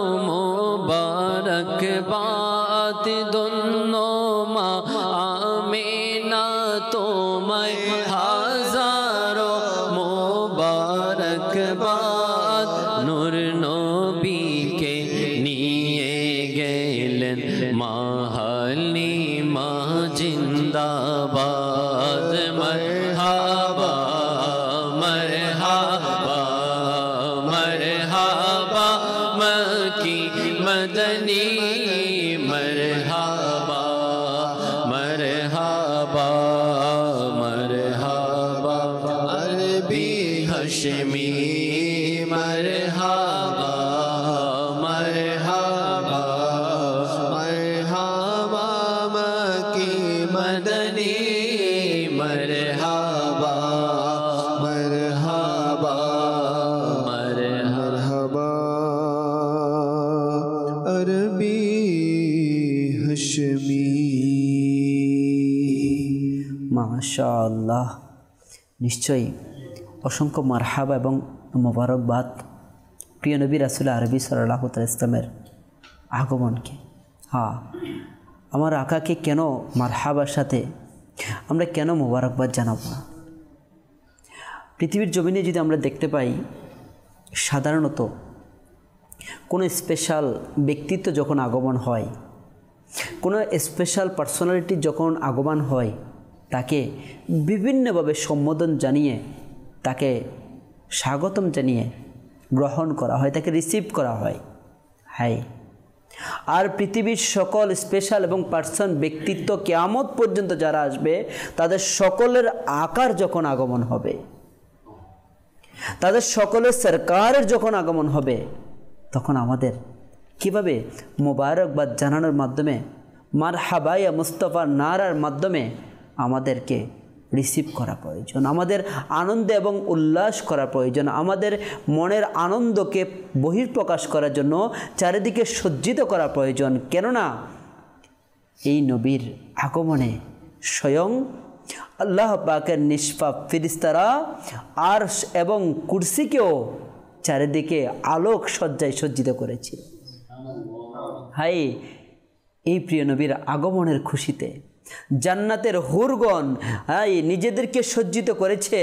মোবারকবাদ নূর নবীকে নিয়ে গেলেন মাহালি মা জিন্দাবাদ মরহাবা মরহাবা মরহাবা মক্কি মদনী মরহাবা মরহাবা মরহাবা अरबी हशमी मरहबा मरहबा मरहबा मक्की मदनी मरहबा मरहबा मरहबा अरबी हशमी। মাশাআল্লাহ, নিশ্চয়ই অসংখ্য মারহাবা এবং মোবারকবাদ প্রিয় নবী রাসূল আরবি সাল্লাল্লাহু আলাইহি ইসলামের আগমনকে। হ্যাঁ, আমার আকাকে কেন মারহাবার সাথে আমরা কেন মোবারকবাদ জানাবো না? পৃথিবীর জমিনে যদি আমরা দেখতে পাই, সাধারণত কোনো স্পেশাল ব্যক্তিত্ব যখন আগমন হয়, কোনো স্পেশাল পার্সোনালিটি যখন আগমন হয়, তাকে বিভিন্নভাবে সম্বোধন জানিয়ে, তাকে স্বাগতম জানিয়ে গ্রহণ করা হয়, তাকে রিসিভ করা হয়। হ্যাঁ, আর পৃথিবীর সকল স্পেশাল এবং পার্সন ব্যক্তিত্ব কিয়ামত পর্যন্ত যারা আসবে, তাদের সকলের আকার যখন আগমন হবে, তাদের সকলের সরকারের যখন আগমন হবে, তখন আমাদের কিভাবে মোবারকবাদ জানানোর মাধ্যমে, মারহাবা ইয়া মুস্তাফা নারার মাধ্যমে আমাদেরকে রিসিভ করা প্রয়োজন, আমাদের আনন্দ এবং উল্লাস করা প্রয়োজন, আমাদের মনের আনন্দকে বহিঃপ্রকাশ করার জন্য চারিদিকে সজ্জিত করা প্রয়োজন। কেননা এই নবীর আগমনে স্বয়ং আল্লাহ পাকের নিষ্পাপ ফেরেশতারা আরশ এবং কুরসিকেও চারিদিকে আলোক সজ্জায় সজ্জিত করেছে। হাই, এই প্রিয় নবীর আগমনের খুশিতে জান্নাতের হুরগণ নিজেদেরকে সজ্জিত করেছে,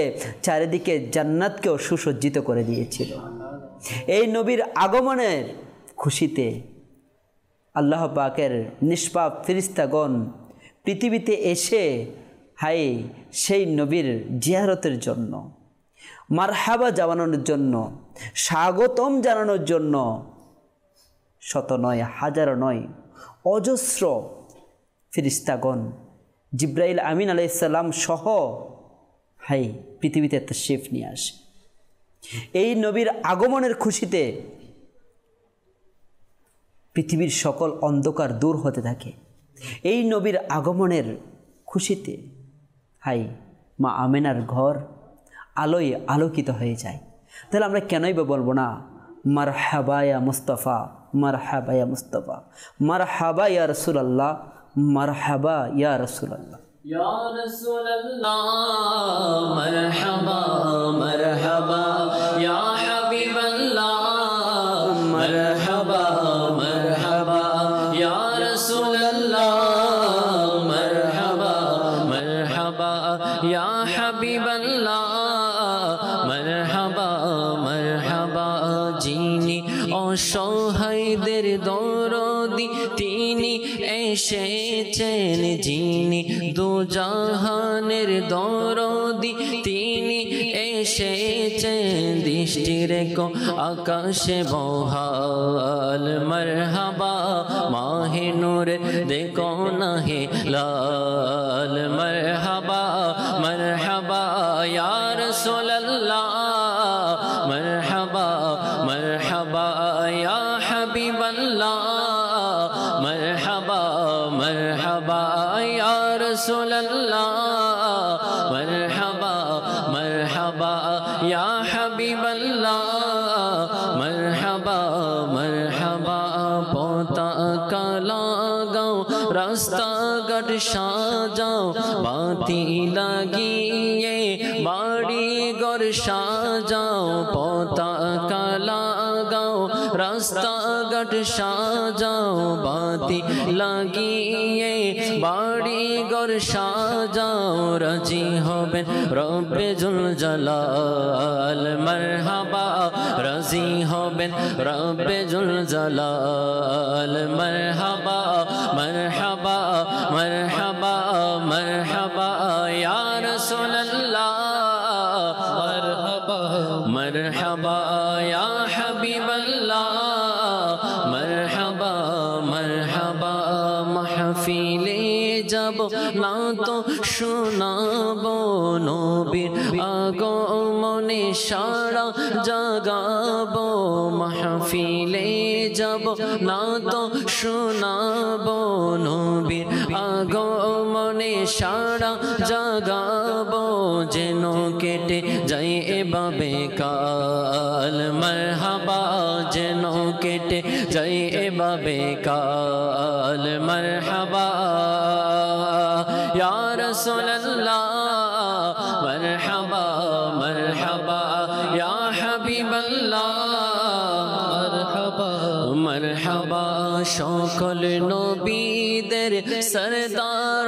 চারিদিকে জান্নাতকেও সুসজ্জিত করে দিয়েছিল। এই নবীর আগমনের খুশিতে আল্লাহ পাকের নিষ্পাপ ফেরেশতাগণ পৃথিবীতে এসে সেই নবীর জিয়ারতের জন্য, মারহাবা জানানোর জন্য, স্বাগতম জানানোর জন্য শত নয়, হাজারো নয়, অজস্র ফেরেশতাগণ জিব্রাইল আমিন আলাইহিস সালাম সহ পৃথিবীতে তাশরীফ নিয়ে আসে। এই নবীর আগমনের খুশিতে পৃথিবীর সকল অন্ধকার দূর হতে থাকে। এই নবীর আগমনের খুশিতে মা আমেনার ঘর আলোয় আলোকিত হয়ে যায়। তাহলে আমরা কেনই বা বলবো না মারহাবা ইয়া মুস্তাফা, মারহাবা ইয়া মুস্তাফা, মারহাবা ইয়া রাসূলুল্লাহ, মারহাবা ইয়া রাসূলুল্লাহ, ইয়া রাসূলুল্লাহ, মারহাবা মারহাবা ইয়া হাবিবাল্লাহ, মারহাবা মারহাবা ইয়া রাসূলুল্লাহ, মারহাবা মারহাবা ইয়া হাবিবাল্লাহ, মারহাবা মারহাবা। যিনি অসহায়দের দরদি তিনি এসেছেন, যিনি দুজাহানের দরদি তিনি এসেছেন, দৃষ্টি রেখো আকাশে বহাল, মারহাবা মাহে নূর দেখো না হে লাল, মারহাবা মারহাবা ইয়া রাসূলুল্লাহ, মারহাবা মারহাবা ইয়া হাবিবাল্লাহ, মারহাবা মারহাবা ইয়া রাসূলুল্লাহ, মারহাবা মারহাবা ইয়া হাবিবাল্লাহ, মারহাবা মারহাবা। পতাকা লাগাও, রাস্তাঘাট সাজাও, বাতি লাগিয়ে বাড়ি ঘর সাজাও, পতাকা লাগাও, রাস্তাঘাট ঘাট সাজাও বাতি লাগিয়ে বাড়ি ঘর সাজাও রাজি হবেন রব্বে জুল জালাল মারহাবা রাজি হবেন রব্বে জুল জালাল মারহাবা মারহাবা মারহাবা মারহাবা ইয়া রাসূলুল্লাহ মারহাবা মারহাবা ইয়া হাবিবাল্লাহ মারহাবা মারহাবা মাহফিলে যাব না তো শোনাবো নবীর আগমনে সারা জাগাবো মাহফিলে যাব না তো শোনাবো নবীর আগমনে সারা জাগাবো যেন কেটে যাই এভাবে কাল মারহাবা যেন কেটে যাই এভাবে কাল মারহাবা ইয়া রাসূলুল্লাহ মারহাবা মারহাবা ইয়া হাবিবাল্লাহ মারহাবা মারহাবা সকল নবীদের সরদার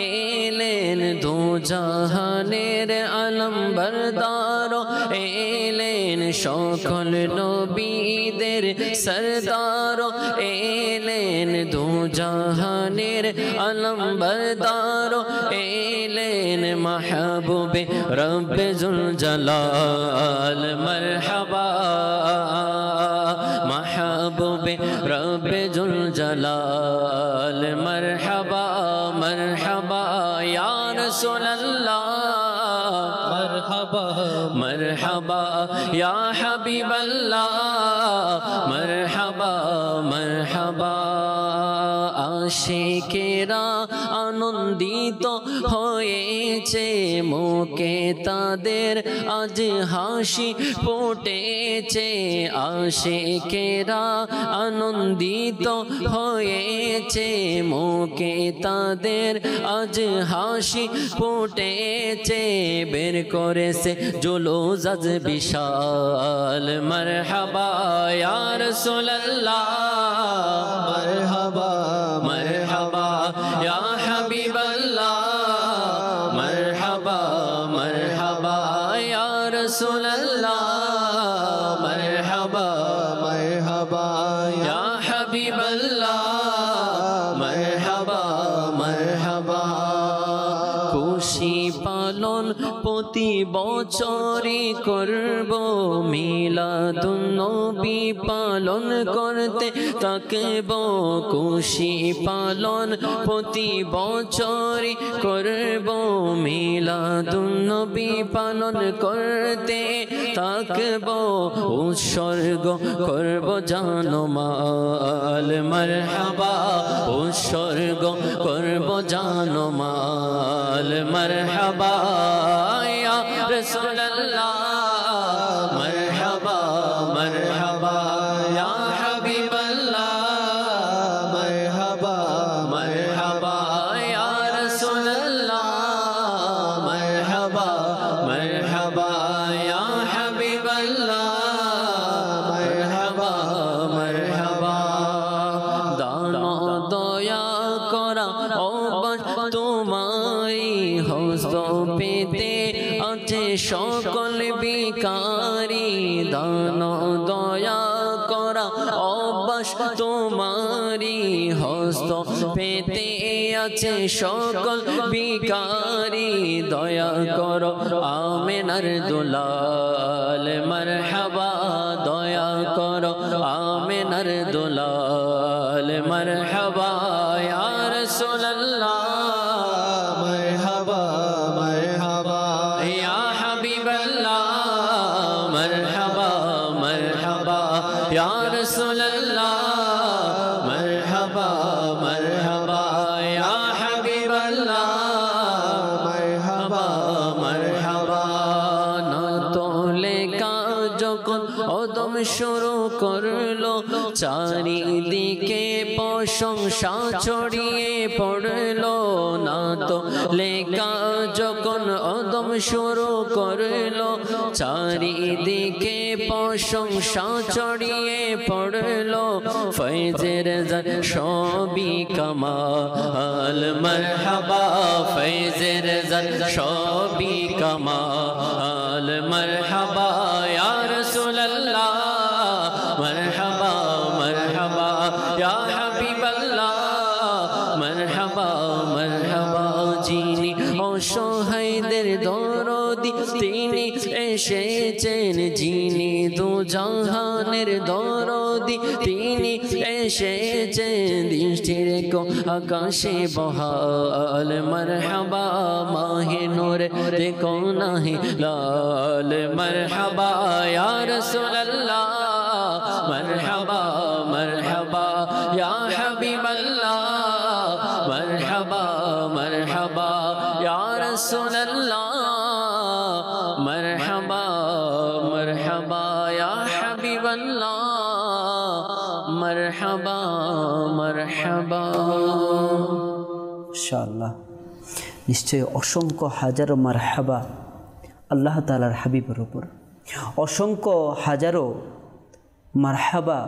এলেন দু জাহানের আলমবরদার এলেন সকল নবীদের সরদার এলেন দু জাহানের আলমবরদার এলেন মাহবুবে রব্বে জুল জালাল মারহাবা মাহবুবে রব্বে জুল জালাল মারহাবা মারহাবা ইয়া রাসূলুল্লাহ মারহাবা মারহাবা ইয়া হাবিবাল্লাহ মারহাবা মারহাবা আশিকেরা আনন্দিত হয়েছে মুখে তাদের আজ হাসি ফুটেছে আশিকেরা আনন্দিত হয়েছে মুখে তাদের আজ হাসি ফুটেছে বের করেছে জুলুস আজ বিশাল মারহাবা ইয়া রাসূলুল্লাহ মারহাবা মারহাবা ইয়া হাবিবাল্লাহ মারহাবা মারহাবা ইয়া রাসূলুল্লাহ মারহাবা মারহাবা ইয়া হাবিবাল্লাহ মারহাবা মারহাবা খুশি পালন প্রতি বছরই করব মিলাদুন নবী পালন করতে থাকব খুশি পালন প্রতি বছরই করব মিলাদুন নবী পালন করতে থাকব উৎসর্গ করব জানমাল মারহাবা উৎসর্গ করব জানমাল মারহাবা ইয়া রাসূলুল্লাহ মারহাবা মারহাবা ইয়া হাবিবাল্লাহ মারহাবা মারহাবা ইয়া রাসূলুল্লাহ মারহাবা মারহাবা ইয়া হাবিবাল্লাহ মারহাবা মারহাবা দানো দয়া করা অবাক তোমারি হস্ত পেতে আছে সকল বিকারি দান দয়া করা অবাস তোমারি হস্ত পেতে আছে সকল বিকারি দয়া করো আমিনার দুলাল মারহাবা দয়া করো আমিনার দুলাল মারহাবা ইয়া রাসূলুল্লাহ মারহাবা মারহাবা ইয়া হাবিবাল্লাহ মারহাবা মারহাবা ইয়া রাসূলুল্লাহ মারহাবা মারহাবা ইয়া হাবিবাল্লাহ মারহাবা মারহাবা না তোলে কা যখন কদম শুরু করলো চারিদিকে প্রশংসা ছড়িয়ে পড়লো না তো লেখা যখন কদম শুরু করলো চারিদিকে প্রশংসা ছড়িয়ে পড়লো ফয়জের সবই কামাল মারহাবা ফয়জের সবই কামাল মারহাবা ইয়া রাসূলুল্লাহ মারহাবা মারহাবা ইয়া হাবিবাল্লাহ মারহাবা মারহাবা যিনি অসহায়দের দরদি তিনি এসেছেন যিনি দু জাহানের দরদি তিনি এসেছেন দৃষ্টির আকাশে বহাল মারহাবা মাহে নূর দেখো নাহি লাল মারহাবা ইয়া রাসূলুল্লাহ মারহাবা মারহাবা ইয়া হাবিবাল্লাহ মারহাবা মারহাবা ইয়া রাসূলুল্লাহ মারহাবা মারহাবা ইয়া হাবিবাল্লাহ মারহাবা মারহাবা ইনশাআল্লাহ নিশ্চয় অসংখ্য হাজারো মারহাবা আল্লাহ তাআলার হাবিবের উপর অসংখ্য হাজারো মারহাবা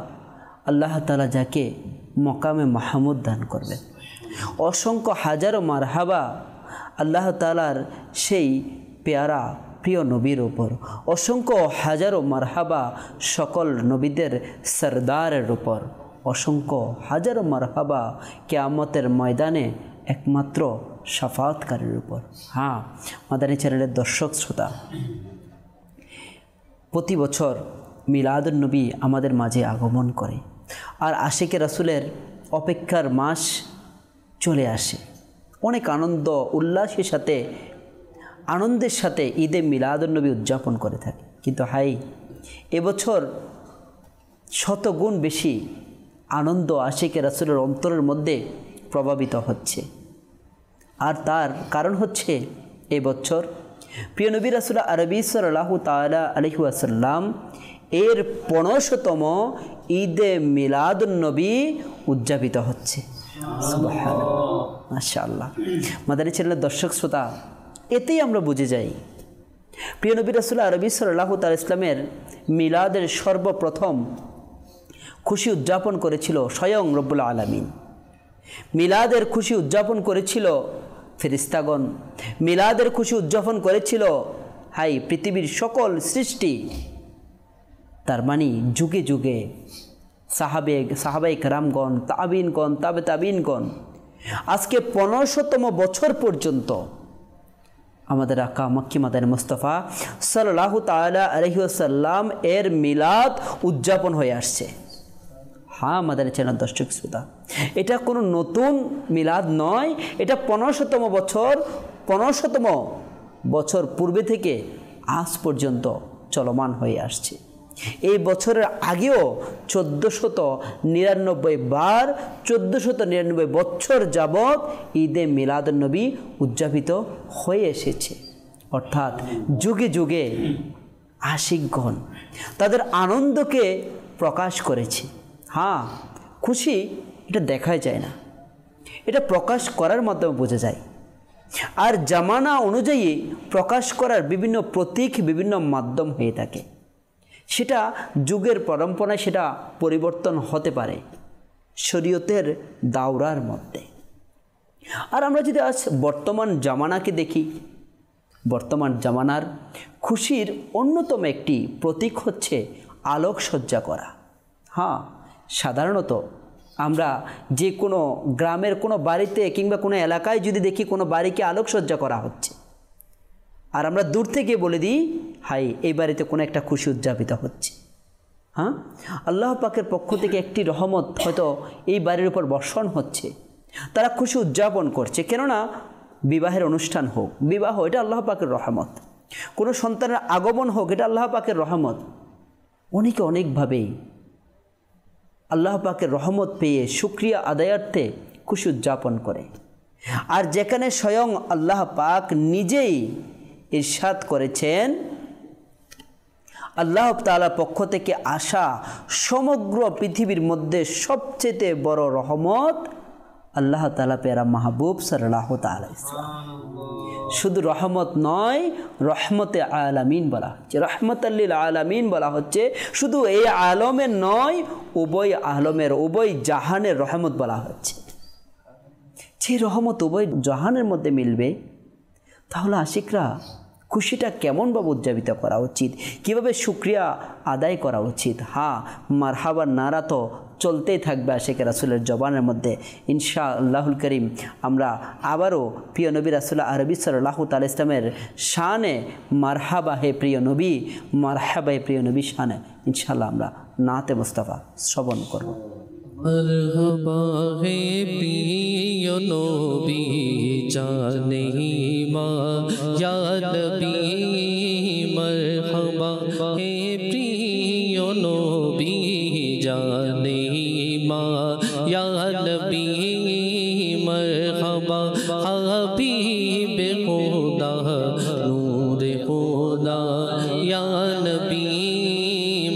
আল্লাহ তাআলা যাকে মকামে মাহমুদ দান করবেন অসংখ্য হাজারো মারহাবা আল্লাহ তাআলার সেই পেয়ারা প্রিয় নবীর উপর অসংখ্য হাজারো মারহাবা সকল নবীদের সরদারের উপর অসংখ্য হাজারো মারহাবা কিয়ামতের ময়দানে একমাত্র শাফাআতকারীর উপর। হ্যাঁ মাদানী চ্যানেলের দর্শক শ্রোতা, প্রতি বছর মিলাদুন নবী আমাদের মাঝে আগমন করে আর আশিকে রাসূলের অপেক্ষার মাস চলে আসে। অনেক আনন্দ উল্লাসের সাথে আনন্দের সাথে ঈদে মিলাদুন নবী উদযাপন করে থাকে, কিন্তু হাই এবছর শতগুণ বেশি আনন্দ আশিকে রাসূলের অন্তরের মধ্যে প্রভাবিত হচ্ছে। আর তার কারণ হচ্ছে এবছর প্রিয় নবী রাসূল আরবি সাল্লাল্লাহু তাআলা আলাইহি ওয়াসাল্লাম এর ৫০তম ঈদে মিলাদুন নবী উদযাপিত হচ্ছে। সুবহানাল্লাহ, মাশাআল্লাহ। মাদানী চ্যানেলের দর্শক শ্রোতা, এতেই আমরা বুঝে যাই প্রিয় নবী রাসূল আরবি সাল্লাল্লাহু তাআলা ইসলামের মিলাদের সর্বপ্রথম খুশি উদযাপন করেছিল স্বয়ং রব্বুল আলামিন। মিলাদের খুশি উদযাপন করেছিল ফেরেশতাগণ, মিলাদের খুশি উদযাপন করেছিল হাই পৃথিবীর সকল সৃষ্টি। তার মানে যুগে যুগে সাহাবায়ে কেরামগণ, তাবিনগণ, তাবিনগণ, আজকে ৫০তম বছর পর্যন্ত আমাদের আকা মক্কি মাদানী মুস্তাফা সাল্লাল্লাহু তাআলা আলাইহি ওয়াসাল্লাম এর মিলাদ উদযাপন হয়ে আসছে। হ্যাঁ মাদানী চ্যানেল দর্শক শ্রোতা, এটা কোনো নতুন মিলাদ নয়, এটা ৫০তম বছর পূর্বে থেকে আজ পর্যন্ত চলমান হয়ে আসছে। এই বছরের আগেও ১৪৯৯ বছর যাবৎ ঈদে মিলাদুন নবী উদযাপিত হয়ে এসেছে। অর্থাৎ যুগে যুগে আশিকগণ তাদের আনন্দকে প্রকাশ করেছে। হ্যাঁ খুশি এটা দেখা যায় না, এটা প্রকাশ করার মাধ্যমে বোঝা যায়। আর জামানা অনুযায়ী প্রকাশ করার বিভিন্ন প্রতীক বিভিন্ন মাধ্যম হয়ে থাকে। সেটা যুগের পরম্পরায় সেটা পরিবর্তন হতে পারে শরীয়তের দাওরার মধ্যে। আর আমরা যদি আজ বর্তমান জামানাকে দেখি, বর্তমান জামানার খুশির অন্যতম একটি প্রতীক হচ্ছে আলোকসজ্জা করা। হ্যাঁ সাধারণত আমরা যে কোনো গ্রামের কোনো বাড়িতে কিংবা কোনো এলাকায় যদি দেখি কোনো বাড়িকে আলোকসজ্জা করা হচ্ছে, আর আমরা দূর থেকে বলে দিই হাই এই বাড়িতে কোনো একটা খুশি উদযাপিত হচ্ছে। হ্যাঁ আল্লাহ পাকের পক্ষ থেকে একটি রহমত হয়তো এই বাড়ির উপর বর্ষণ হচ্ছে, তারা খুশি উদযাপন করছে। কেননা বিবাহের অনুষ্ঠান হোক, বিবাহ এটা আল্লাহ পাকের রহমত, কোনো সন্তানের আগমন হোক এটা আল্লাহ পাকের রহমত। অনেকে অনেকভাবেই আল্লাহ পাকের রহমত পেয়ে শুকরিয়া আদায়ার্থে খুশি উদযাপন করে। আর যেখানে স্বয়ং আল্লাহ পাক নিজেই ইরশাদ করেছেন আল্লাহ তাআলার পক্ষ থেকে আসা সমগ্র পৃথিবীর মধ্যে সবচেয়ে বড় রহমত আল্লাহ তাআলা পেয়ারা মাহবুব সাল্লাল্লাহু তাআলা শুধু রহমত নয়, রহমতে আলামিন বলা হচ্ছে, রহমতাল লিল আলামিন বলা হচ্ছে। শুধু এই আলমের নয়, উভয় আলমের, উভয় জাহানের রহমত বলা হচ্ছে। যে রহমত উভয় জাহানের মধ্যে মিলবে, তাহলে আশিকরা খুশিটা কেমনভাবে উদযাপিত করা উচিত, কিভাবে শুকরিয়া আদায় করা উচিত। হ্যাঁ, মারহাবার নারা তো চলতেই থাকবে আশিক রাসূলের জবানের মধ্যে। ইনশাআল্লাহুল করিম আমরা আবারও প্রিয় নবী রাসূল আরবি সাল্লাল্লাহু তাআলা ইসলামের শানে মারহাবা হে প্রিয় নবী, মারহাবা হে প্রিয় নবী শানে ইনশাআল্লাহ আমরা নাতে মুস্তাফা শ্রবণ করব। मरहबा है प्रिय नबी जाने मा या नबी, मरहबा है प्रिय नबी जाने मा या नबी, मरहबा हबीब खुदा नूर खुदा या नबी,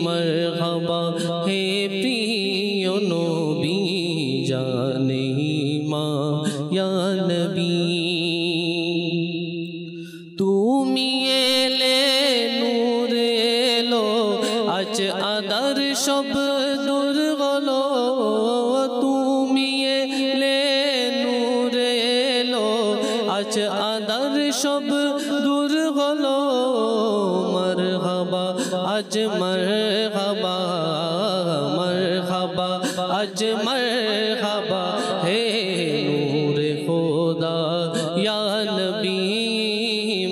मरहबा है प्रिय नबी जाने मा या नबी। তুমি এলে নূর এলো, আজ আদার সব দূর হলো। তুমি এলে নূর এলো, আজ আদার সব দূর হলো। মরহবা আজ মরহবা, মরহবা আজ মরহবা হে নূর খুদা ইয়া নবী,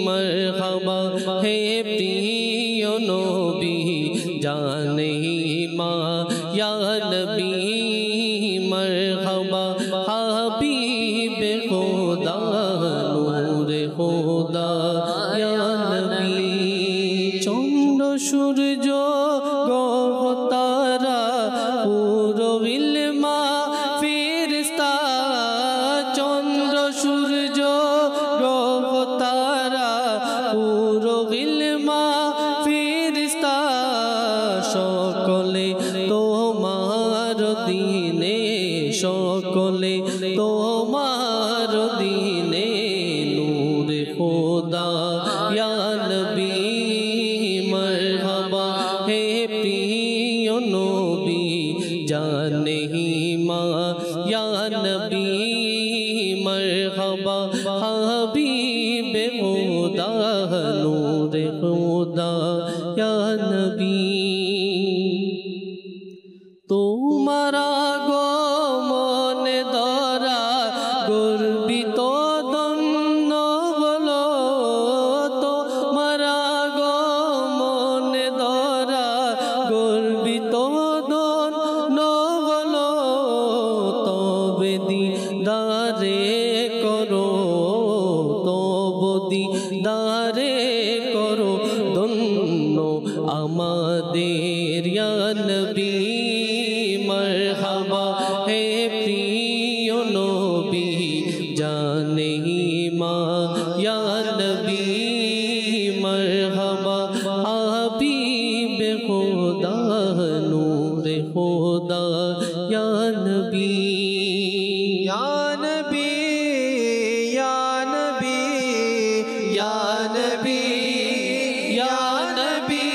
মরহবা হে প্রিয় নবী জানে মা ইয়া নবী, মরহবা হাবিব খুদা নূর খুদা ইয়া নবী। চন্দ্র সূর্য গ্রহ তারা পুরো ইলমা ফেরেশতা, চন্দ্র সূর্য গ্রহ তারা পুরো ইলমা ফেরেশতা, সকলে তোমার দিনে, সকলে তোমার দিনে নূর খুদা ইয়া নবী, মরহবা হে প্রিয় নবী জানে মা ইয়া নবী, মরহবা হাবিব খুদা নূর খুদা ইয়া নবী। তোমার আগমনে ধরা গর্বিত ধন্য হলো, তোমার আগমনে ধরা গর্বিত ধন্য হলো। তবে দিদারে করো, তবে দিদারে করো ধন্য আমাদের ইয়া নবী, মরহবা হে প্রিয় নবী জানে মা ইয়া নবী, মরহবা হাবিব খুদা নূর খুদা ইয়া নবী। या नबी या नबी या नबी या नबी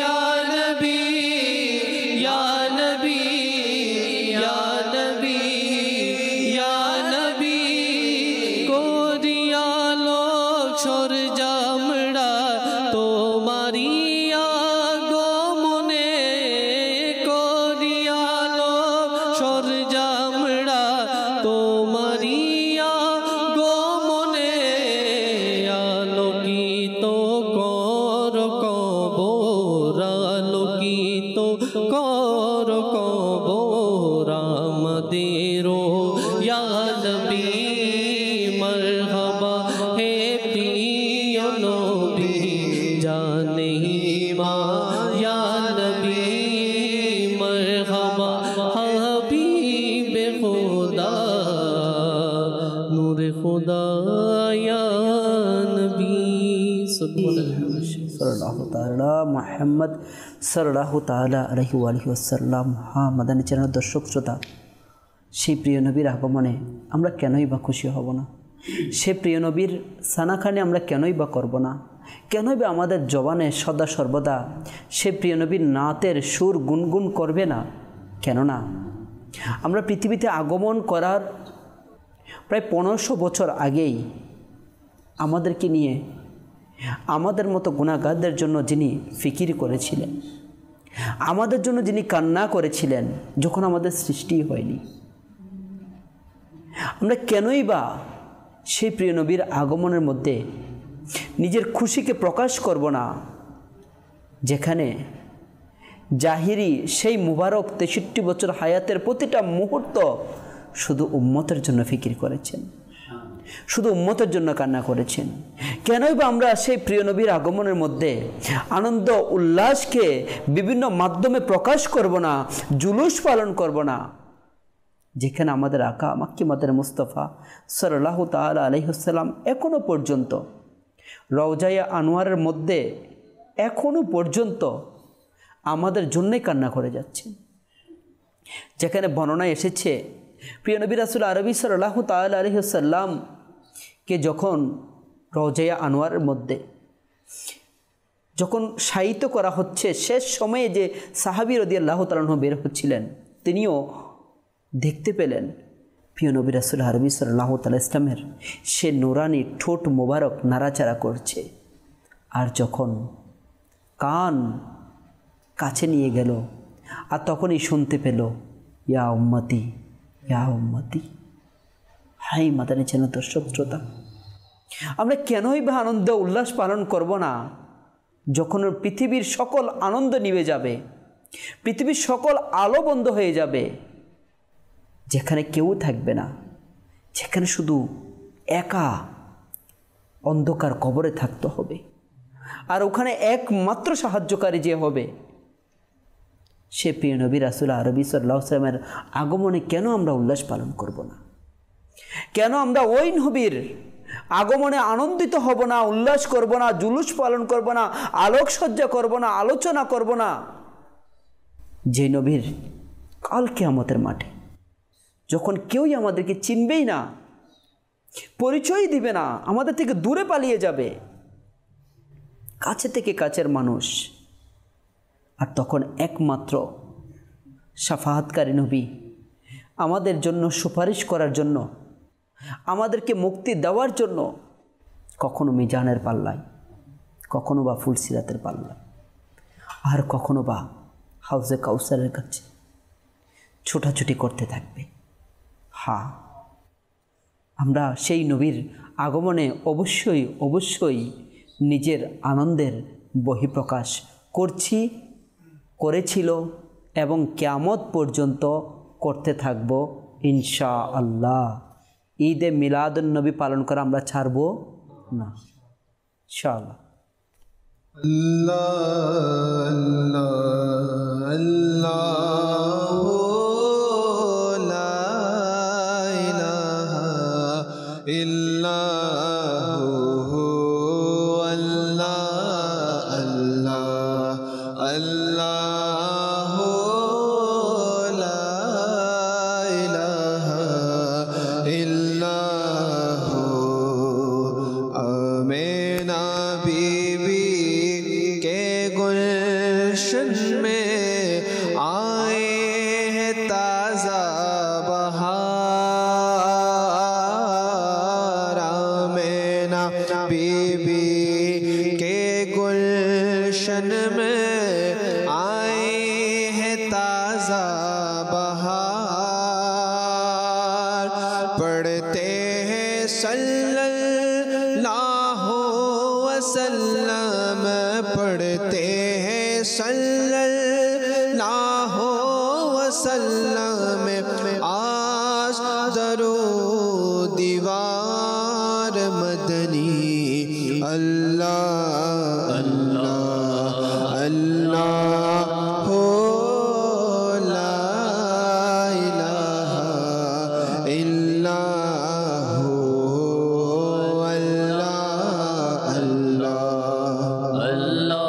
या नबी या नबी या नबी या नबी, कोरिया लोक সর জামড়া তোমারি আগমনে, কোরিয়া লোক সর জামড়া তোমারি আগমনে, আলোকিত কর কবর, আলোকিত কর কবর আমাদের ইয়া নবী, মরহবা হে প্রিয় নবী জানে মা ইয়া নবী, মরহবা হাবিব খুদা নূর খুদা ইয়া নবী। সাল্লাল্লাহু তাআলা মুহাম্মদ সাল্লাল্লাহু তাআলা আলাইহি ওয়া আলিহি ওয়াসাল্লাম। হ্যাঁ, মাদানী চ্যানেল দর্শক শ্রোতা, সেই প্রিয় নবীর আগমনে আমরা কেনই বা খুশি হব না? সে প্রিয় নবীর সানাখানে আমরা কেনই বা করব না? কেনই বা আমাদের জবানে সদা সর্বদা সে প্রিয় নবীর নাতের সুর গুনগুন করবে না? কেননা আমরা পৃথিবীতে আগমন করার প্রায় 1500 বছর আগেই আমাদেরকে নিয়ে আমাদের মতো গুনাহগারদের জন্য যিনি ফিকির করেছিলেন, আমাদের জন্য যিনি কান্না করেছিলেন যখন আমাদের সৃষ্টি হয়নি, আমরা কেনই বা সেই প্রিয় নবীর আগমনের মধ্যে নিজের খুশিকে প্রকাশ করব না? যেখানে জাহিরি সেই মুবারক 63 বছর হায়াতের প্রতিটা মুহূর্ত শুধু উম্মতের জন্য ফিকির করেছেন, শুধু উম্মতের জন্য কান্না করেছেন। কেনই বা আমরা সেই প্রিয় নবীর আগমনের মধ্যে আনন্দ উল্লাসকে বিভিন্ন মাধ্যমে প্রকাশ করব না, জুলুস পালন করব না? যেখানে আমাদের আকা মাক্কি মাদার মুস্তাফা সাল্লাল্লাহু তাআলা আলাইহি ওয়াসাল্লাম এখনো পর্যন্ত রওজায়ে আনোয়ারের মধ্যে এখনো পর্যন্ত আমাদের জন্যই কান্না করে যাচ্ছেন। যেখানে বর্ণনায় এসেছে প্রিয় নবী রাসূল আরবি সাল্লাল্লাহু তাআলা আলাইহি ওয়াসাল্লামকে যখন রওজায়ে আনোয়ারের মধ্যে যখন শায়িত করা হচ্ছে, শেষ সময়ে যে সাহাবী রাদিয়াল্লাহু তাআলা আনহু বের হচ্ছিলেন, তিনিও দেখতে পেলেন প্রিয় নবী রাসূল আরবি সাল্লাল্লাহু তাআলা ইসলামের সে নুরানি ঠোঁট মোবারক নাড়াচাড়া করছে। আর যখন কান কাছে নিয়ে গেল আর তখনই শুনতে পেল, ইয়া উম্মতি ইয়া উম্মতি। হাই মাদানী চ্যানেল দর্শক শ্রোতা, আমরা কেনই বা আনন্দ উল্লাস পালন করব না যখন পৃথিবীর সকল আনন্দ নিভে যাবে, পৃথিবীর সকল আলো বন্ধ হয়ে যাবে, যেখানে কেউ থাকবে না, যেখানে শুধু একা অন্ধকার কবরে থাকতে হবে, আর ওখানে একমাত্র সাহায্যকারী যে হবে সে প্রিয় নবী রাসূল আরবি সাল্লাল্লাহু আলাইহি ওয়াসাল্লামের আগমনে কেন আমরা উল্লাস পালন করব না? কেন আমরা ওই নবীর আগমনে আনন্দিত হব না, উল্লাস করব না, জুলুস পালন করব না, আলোকসজ্জা করব না, আলোচনা করব না? যে নবীর কাল কিয়ামতের মাঠে যখন কেউই আমাদেরকে চিনবেই না, পরিচয় দিবে না, আমাদের থেকে দূরে পালিয়ে যাবে, কাছে থেকে কাছের মানুষ, আর তখন একমাত্র শাফাআতকারী নবী আমাদের জন্য সুপারিশ করার জন্য, আমাদেরকে মুক্তি দেওয়ার জন্য কখনো মিজানের পাল্লায়, কখনো বা ফুলসিরাতের পাল্লায়, আর কখনো বা হাউজে কাউসারের কাছে ছোটাছুটি করতে থাকবে। হ্যাঁ, আমরা সেই নবীর আগমনে অবশ্যই অবশ্যই নিজের আনন্দের বহিঃপ্রকাশ করছি, করেছিল এবং কিয়ামত পর্যন্ত করতে থাকব ইনশাআল্লাহ। ঈদে মিলাদুন নবী পালন করা আমরা ছাড়ব না ইনশাআল্লাহ। আল্লাহ আল্লাহ আল্লাহ লা ইলাহা ইল্লাহু আল্লাহ আল্লাহ আল্লাহ লা ইলাহা ইল্লাহু। आमेना बीबी के गुलशन में आए हैं ताज़ा बहार। आमेना बीबी के गुलशन में आए हैं ताज़ा बहार। पढ़ते हैं सल्लल्लाहु वसल्लम, पढ़ते हैं सल्लल्लाहु वसल्लम आज दरूद दीवार मदनी। अल्लाह अल्लाह अल्लाह हो ला इलाहा इल्लाहु अल्लाह अल्लाह अल्लाह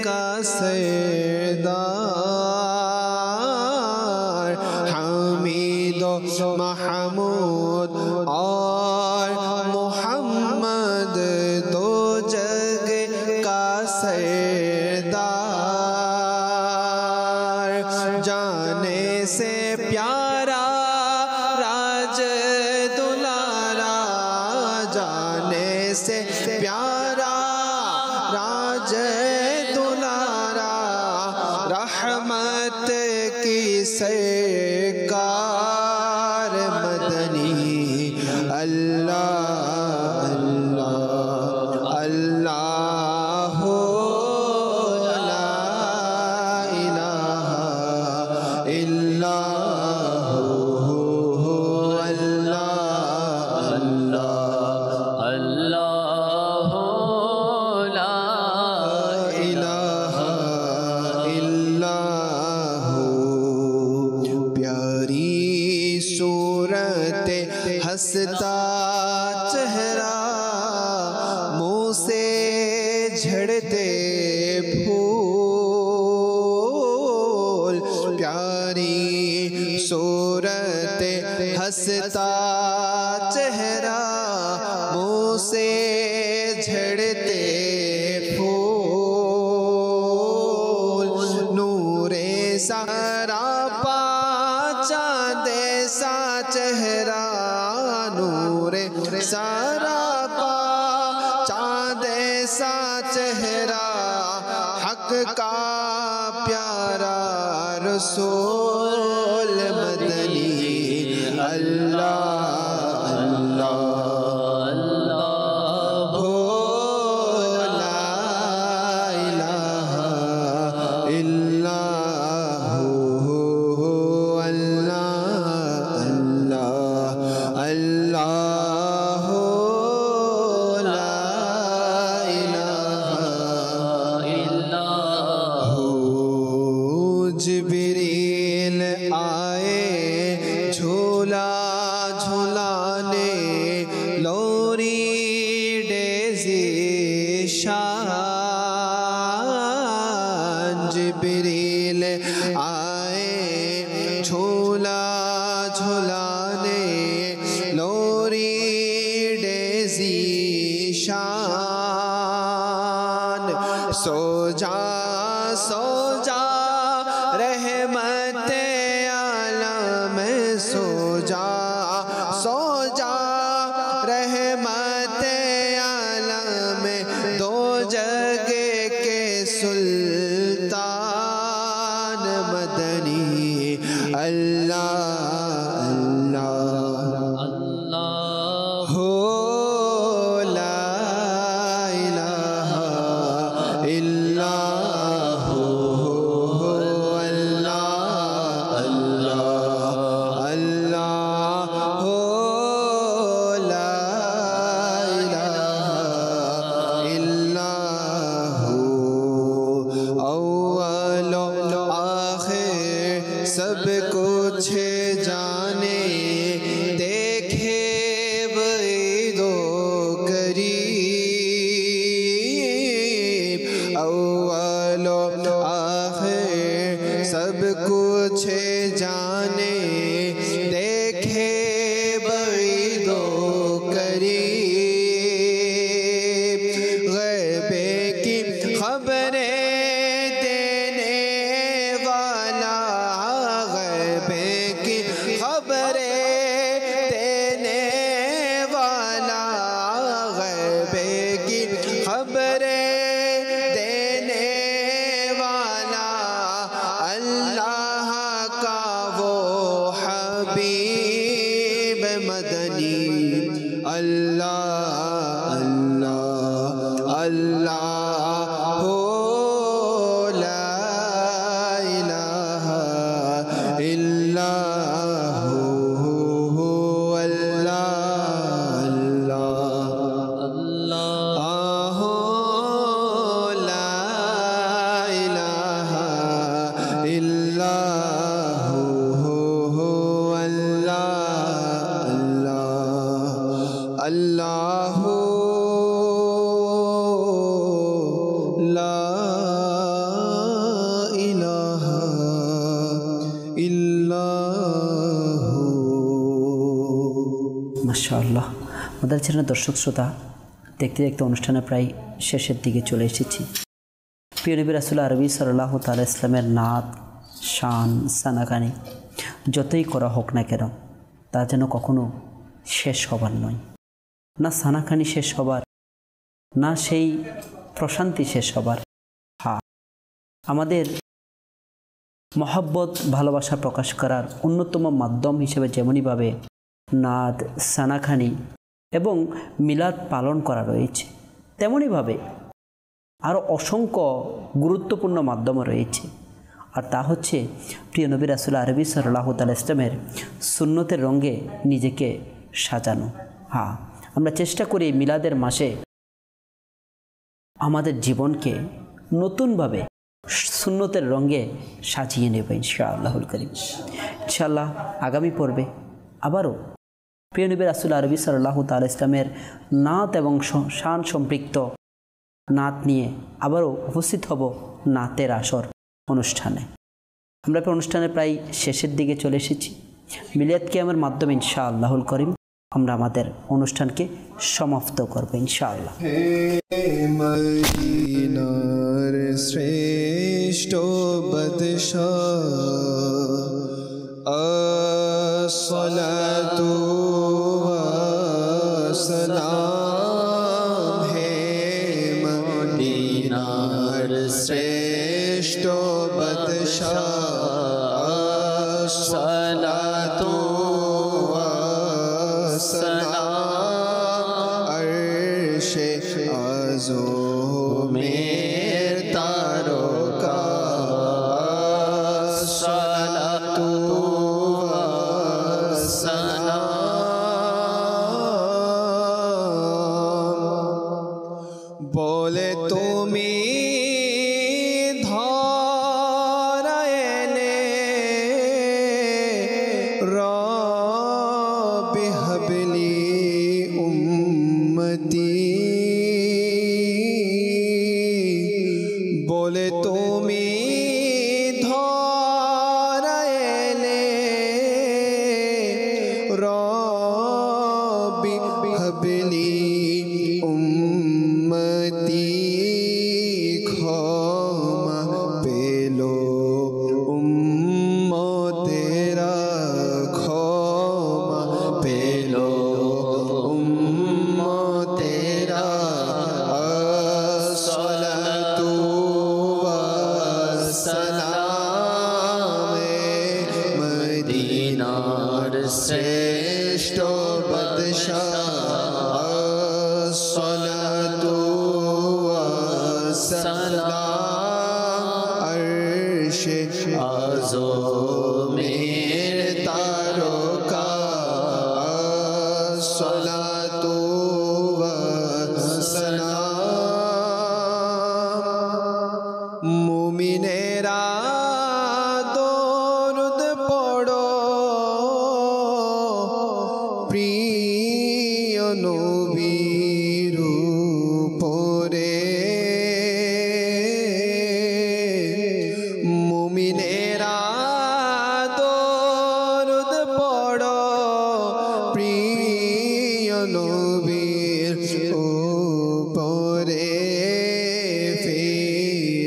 का सरदार, हमीद महमूद और मोहम्मद दो जग का सरदार, जाने से प्यारा राज दुलारा, जाने से प्यारा राज दुलारा, रहमत की सरकार मदनी। अल्लाह अल्लाह अल्लाह ला इलाहा इल्लल्लाह अल्लाह अल्लाह अल्लाह ला इलाहा इल्लल्लाह। प्यारी सूरत हंसता चेहरा, मुँह से झड़ते फूल, प्यारी सूरत हंसता चेहरा, मुँह से झड़ते फूल, नूरे सरापा चाँदे सा चेहरा, नूरे सरापा चाँदे सा चेहरा, हक का प्यारा रसूल मदनी। अल्लाह अल्लाह हो ला इलाहा इल्लल्लाह अल्लाह अल्लाह अल्लाह ला इलाहा इल्लल्लाह। जिब्रील आए झूला झूलाने, लोरी डेज़ी शान, जिब्रील आए झूला झूलाने, लोरी डेज़ी शान, सो जा रहमत आलम, सो जा रहमत आलम, दो जग के सुल्तान मदनी। अल्लाह अल्लाह अल्लाह हो ला इलाहा इल्लल्लाह अल्लाह अल्लाह अल्लाह हो ला इलाहा इल्लल्लाह। अव्वल आखिर सब कुछ जाने, देखे बईदो करीब, अव्वल आखिर सब कुछ जाने, देखे बईदो करीब, गैबे की खबरें देने वाला, गैबे की खबरें देने वाला, गैबे की खबरें देने वाला, अल्लाह का মাশাআল্লাহ। আমাদের চ্যানেলের দর্শক শ্রোতা, দেখতে দেখতে অনুষ্ঠানে প্রায় শেষের দিকে চলে এসেছি। প্রিয় নবী রাসূল আরবি সাল্লাল্লাহু তাআলা ইসলামের নাত, শান, সানাকানি যতই করা হোক না কেন, তা যেন কখনো শেষ হবার নয়। না সানাকানি শেষ হবার, না সেই প্রশান্তি শেষ হবার। হ্যাঁ, আমাদের মহব্বত, ভালোবাসা প্রকাশ করার অন্যতম মাধ্যম হিসেবে যেমনইভাবে নাদ, সানাখানি এবং মিলাদ পালন করা রয়েছে, তেমনইভাবে আরও অসংখ্য গুরুত্বপূর্ণ মাধ্যমও রয়েছে। আর তা হচ্ছে প্রিয় নবী রাসূল আরবি সাল্লাল্লাহু তাআলা ইসলামের সুন্নতের রঙে নিজেকে সাজানো। হ্যাঁ, আমরা চেষ্টা করি মিলাদের মাসে আমাদের জীবনকে নতুনভাবে সুন্নতের রঙে সাজিয়ে নেব ইনশাআল্লাহুল কারীম। ইনশাআল্লাহ আগামী পর্বে আবারও প্রিয় নবী রাসূল আরবি সাল্লাল্লাহু তাআলা ইসলামের নাত এবং শান সম্পৃক্ত নাত নিয়ে আবারও উপস্থিত হব নাতের আসর অনুষ্ঠানে। আমরা অনুষ্ঠানের প্রায় শেষের দিকে চলে এসেছি। মিলাদ কিয়ামের মাধ্যমে ইনশাআল্লাহুল কারীম আমরা আমাদের অনুষ্ঠানকে সমাপ্ত করব ইনশাআল্লাহ। মদিনার শ্রেষ্ঠ বাদশাহ আসসালাতু ওয়াসসালাম হে মদিনার শ্রেষ্ঠ বাদশাহ আসসালাতু अर्शे आज़मेर तारोका सलातु वस्सलाम बोले तुमी बोले तुमी धराएले रब्बी हबली उम्मती क्षमा पेलो उम्मतेरा क्षमा पेलो उम्मतेरा श्रेष्ठ बादशाह अस्सलातु वस्सलाम अर्शे आज़मेर तारोका अस्सलातु वस्सलाम मुमिनेरा दरूद पढ़ो प्रिय नबीर উপরে মুমিনেরা দরুদ পড়ো প্রিয় নবীর উপরে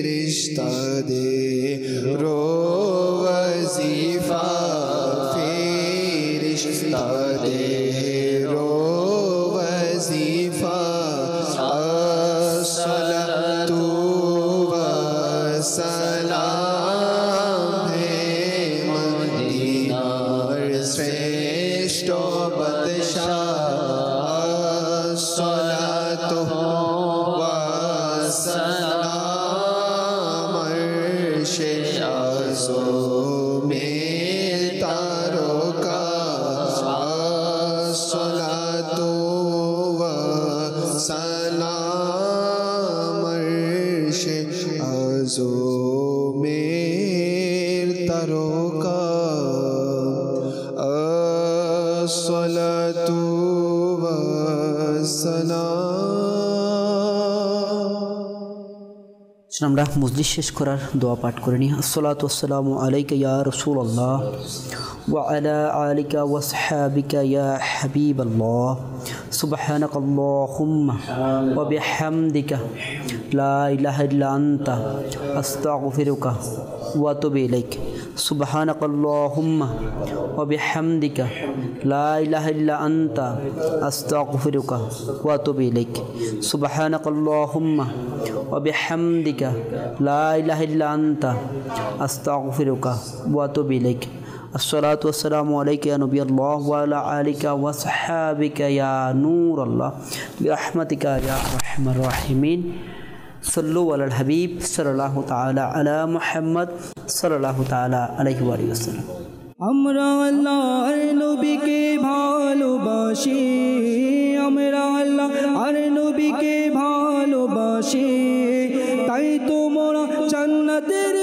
ফেরেশতাদের ওয়াজিফা ফেরেশতাদের वजीफा अस्सलातु वस्सलाम है मदीनार श्रेष्ठ बादशाह अस्सलातु वस्सलाम अर्शे आज़मेर तारोका अस्सलातु वस्सलाम अर्शे आज़मेर तारोका अस्सलातु वस्सलाम আমরা মজলিস শেষ করার দোয়া পাঠ করে নিই। আসসালাতু ওয়াসসালামু আলাইকা ইয়া রাসূলুল্লাহ ওয়া আলা আলিকা ওয়া আসহাবিকা ইয়া হাবিবাল্লাহ সুবহানাকাল্লাহুম্মা ওয়া বিহামদিকা লা ইলাহা ইল্লা আনতা আস্তাগফিরুকা ওয়া আতুবু ইলাইক। সুবহানাকাল্লাহুম্মা ওয়া বিহামদিকা লা ইলাহা ইল্লা আনতা আস্তাগফিরুকা ওয়া আতুবু ইলাইক। সুবহানাকাল্লাহুম্মা ওয়া বিহামদিকা লা ইলাহা ইল্লা আনতা আস্তাগফিরুকা ওয়া আতুবু ইলাইক। আসসালাতু ওয়াসসালামু আলাইকা ইয়া নবিয়াল্লাহ ওয়া আলা আলিকা ওয়া আসহাবিকা ইয়া নূরাল্লাহ বিরহমাতিকা ইয়া আরহামার রাহিমিন। সাল্লু আলাল হাবিব সাল্লাল্লাহু তাআলা আলা মুহাম্মদ সাল্লাল্লাহু তাআলা আলাইহি ওয়া সাল্লাম। আমরা আল্লাহর নবীকে ভালোবাসি, আমরা আল্লাহর নবীকে ভালোবাসি, তাই তো মোরা জান্নাতের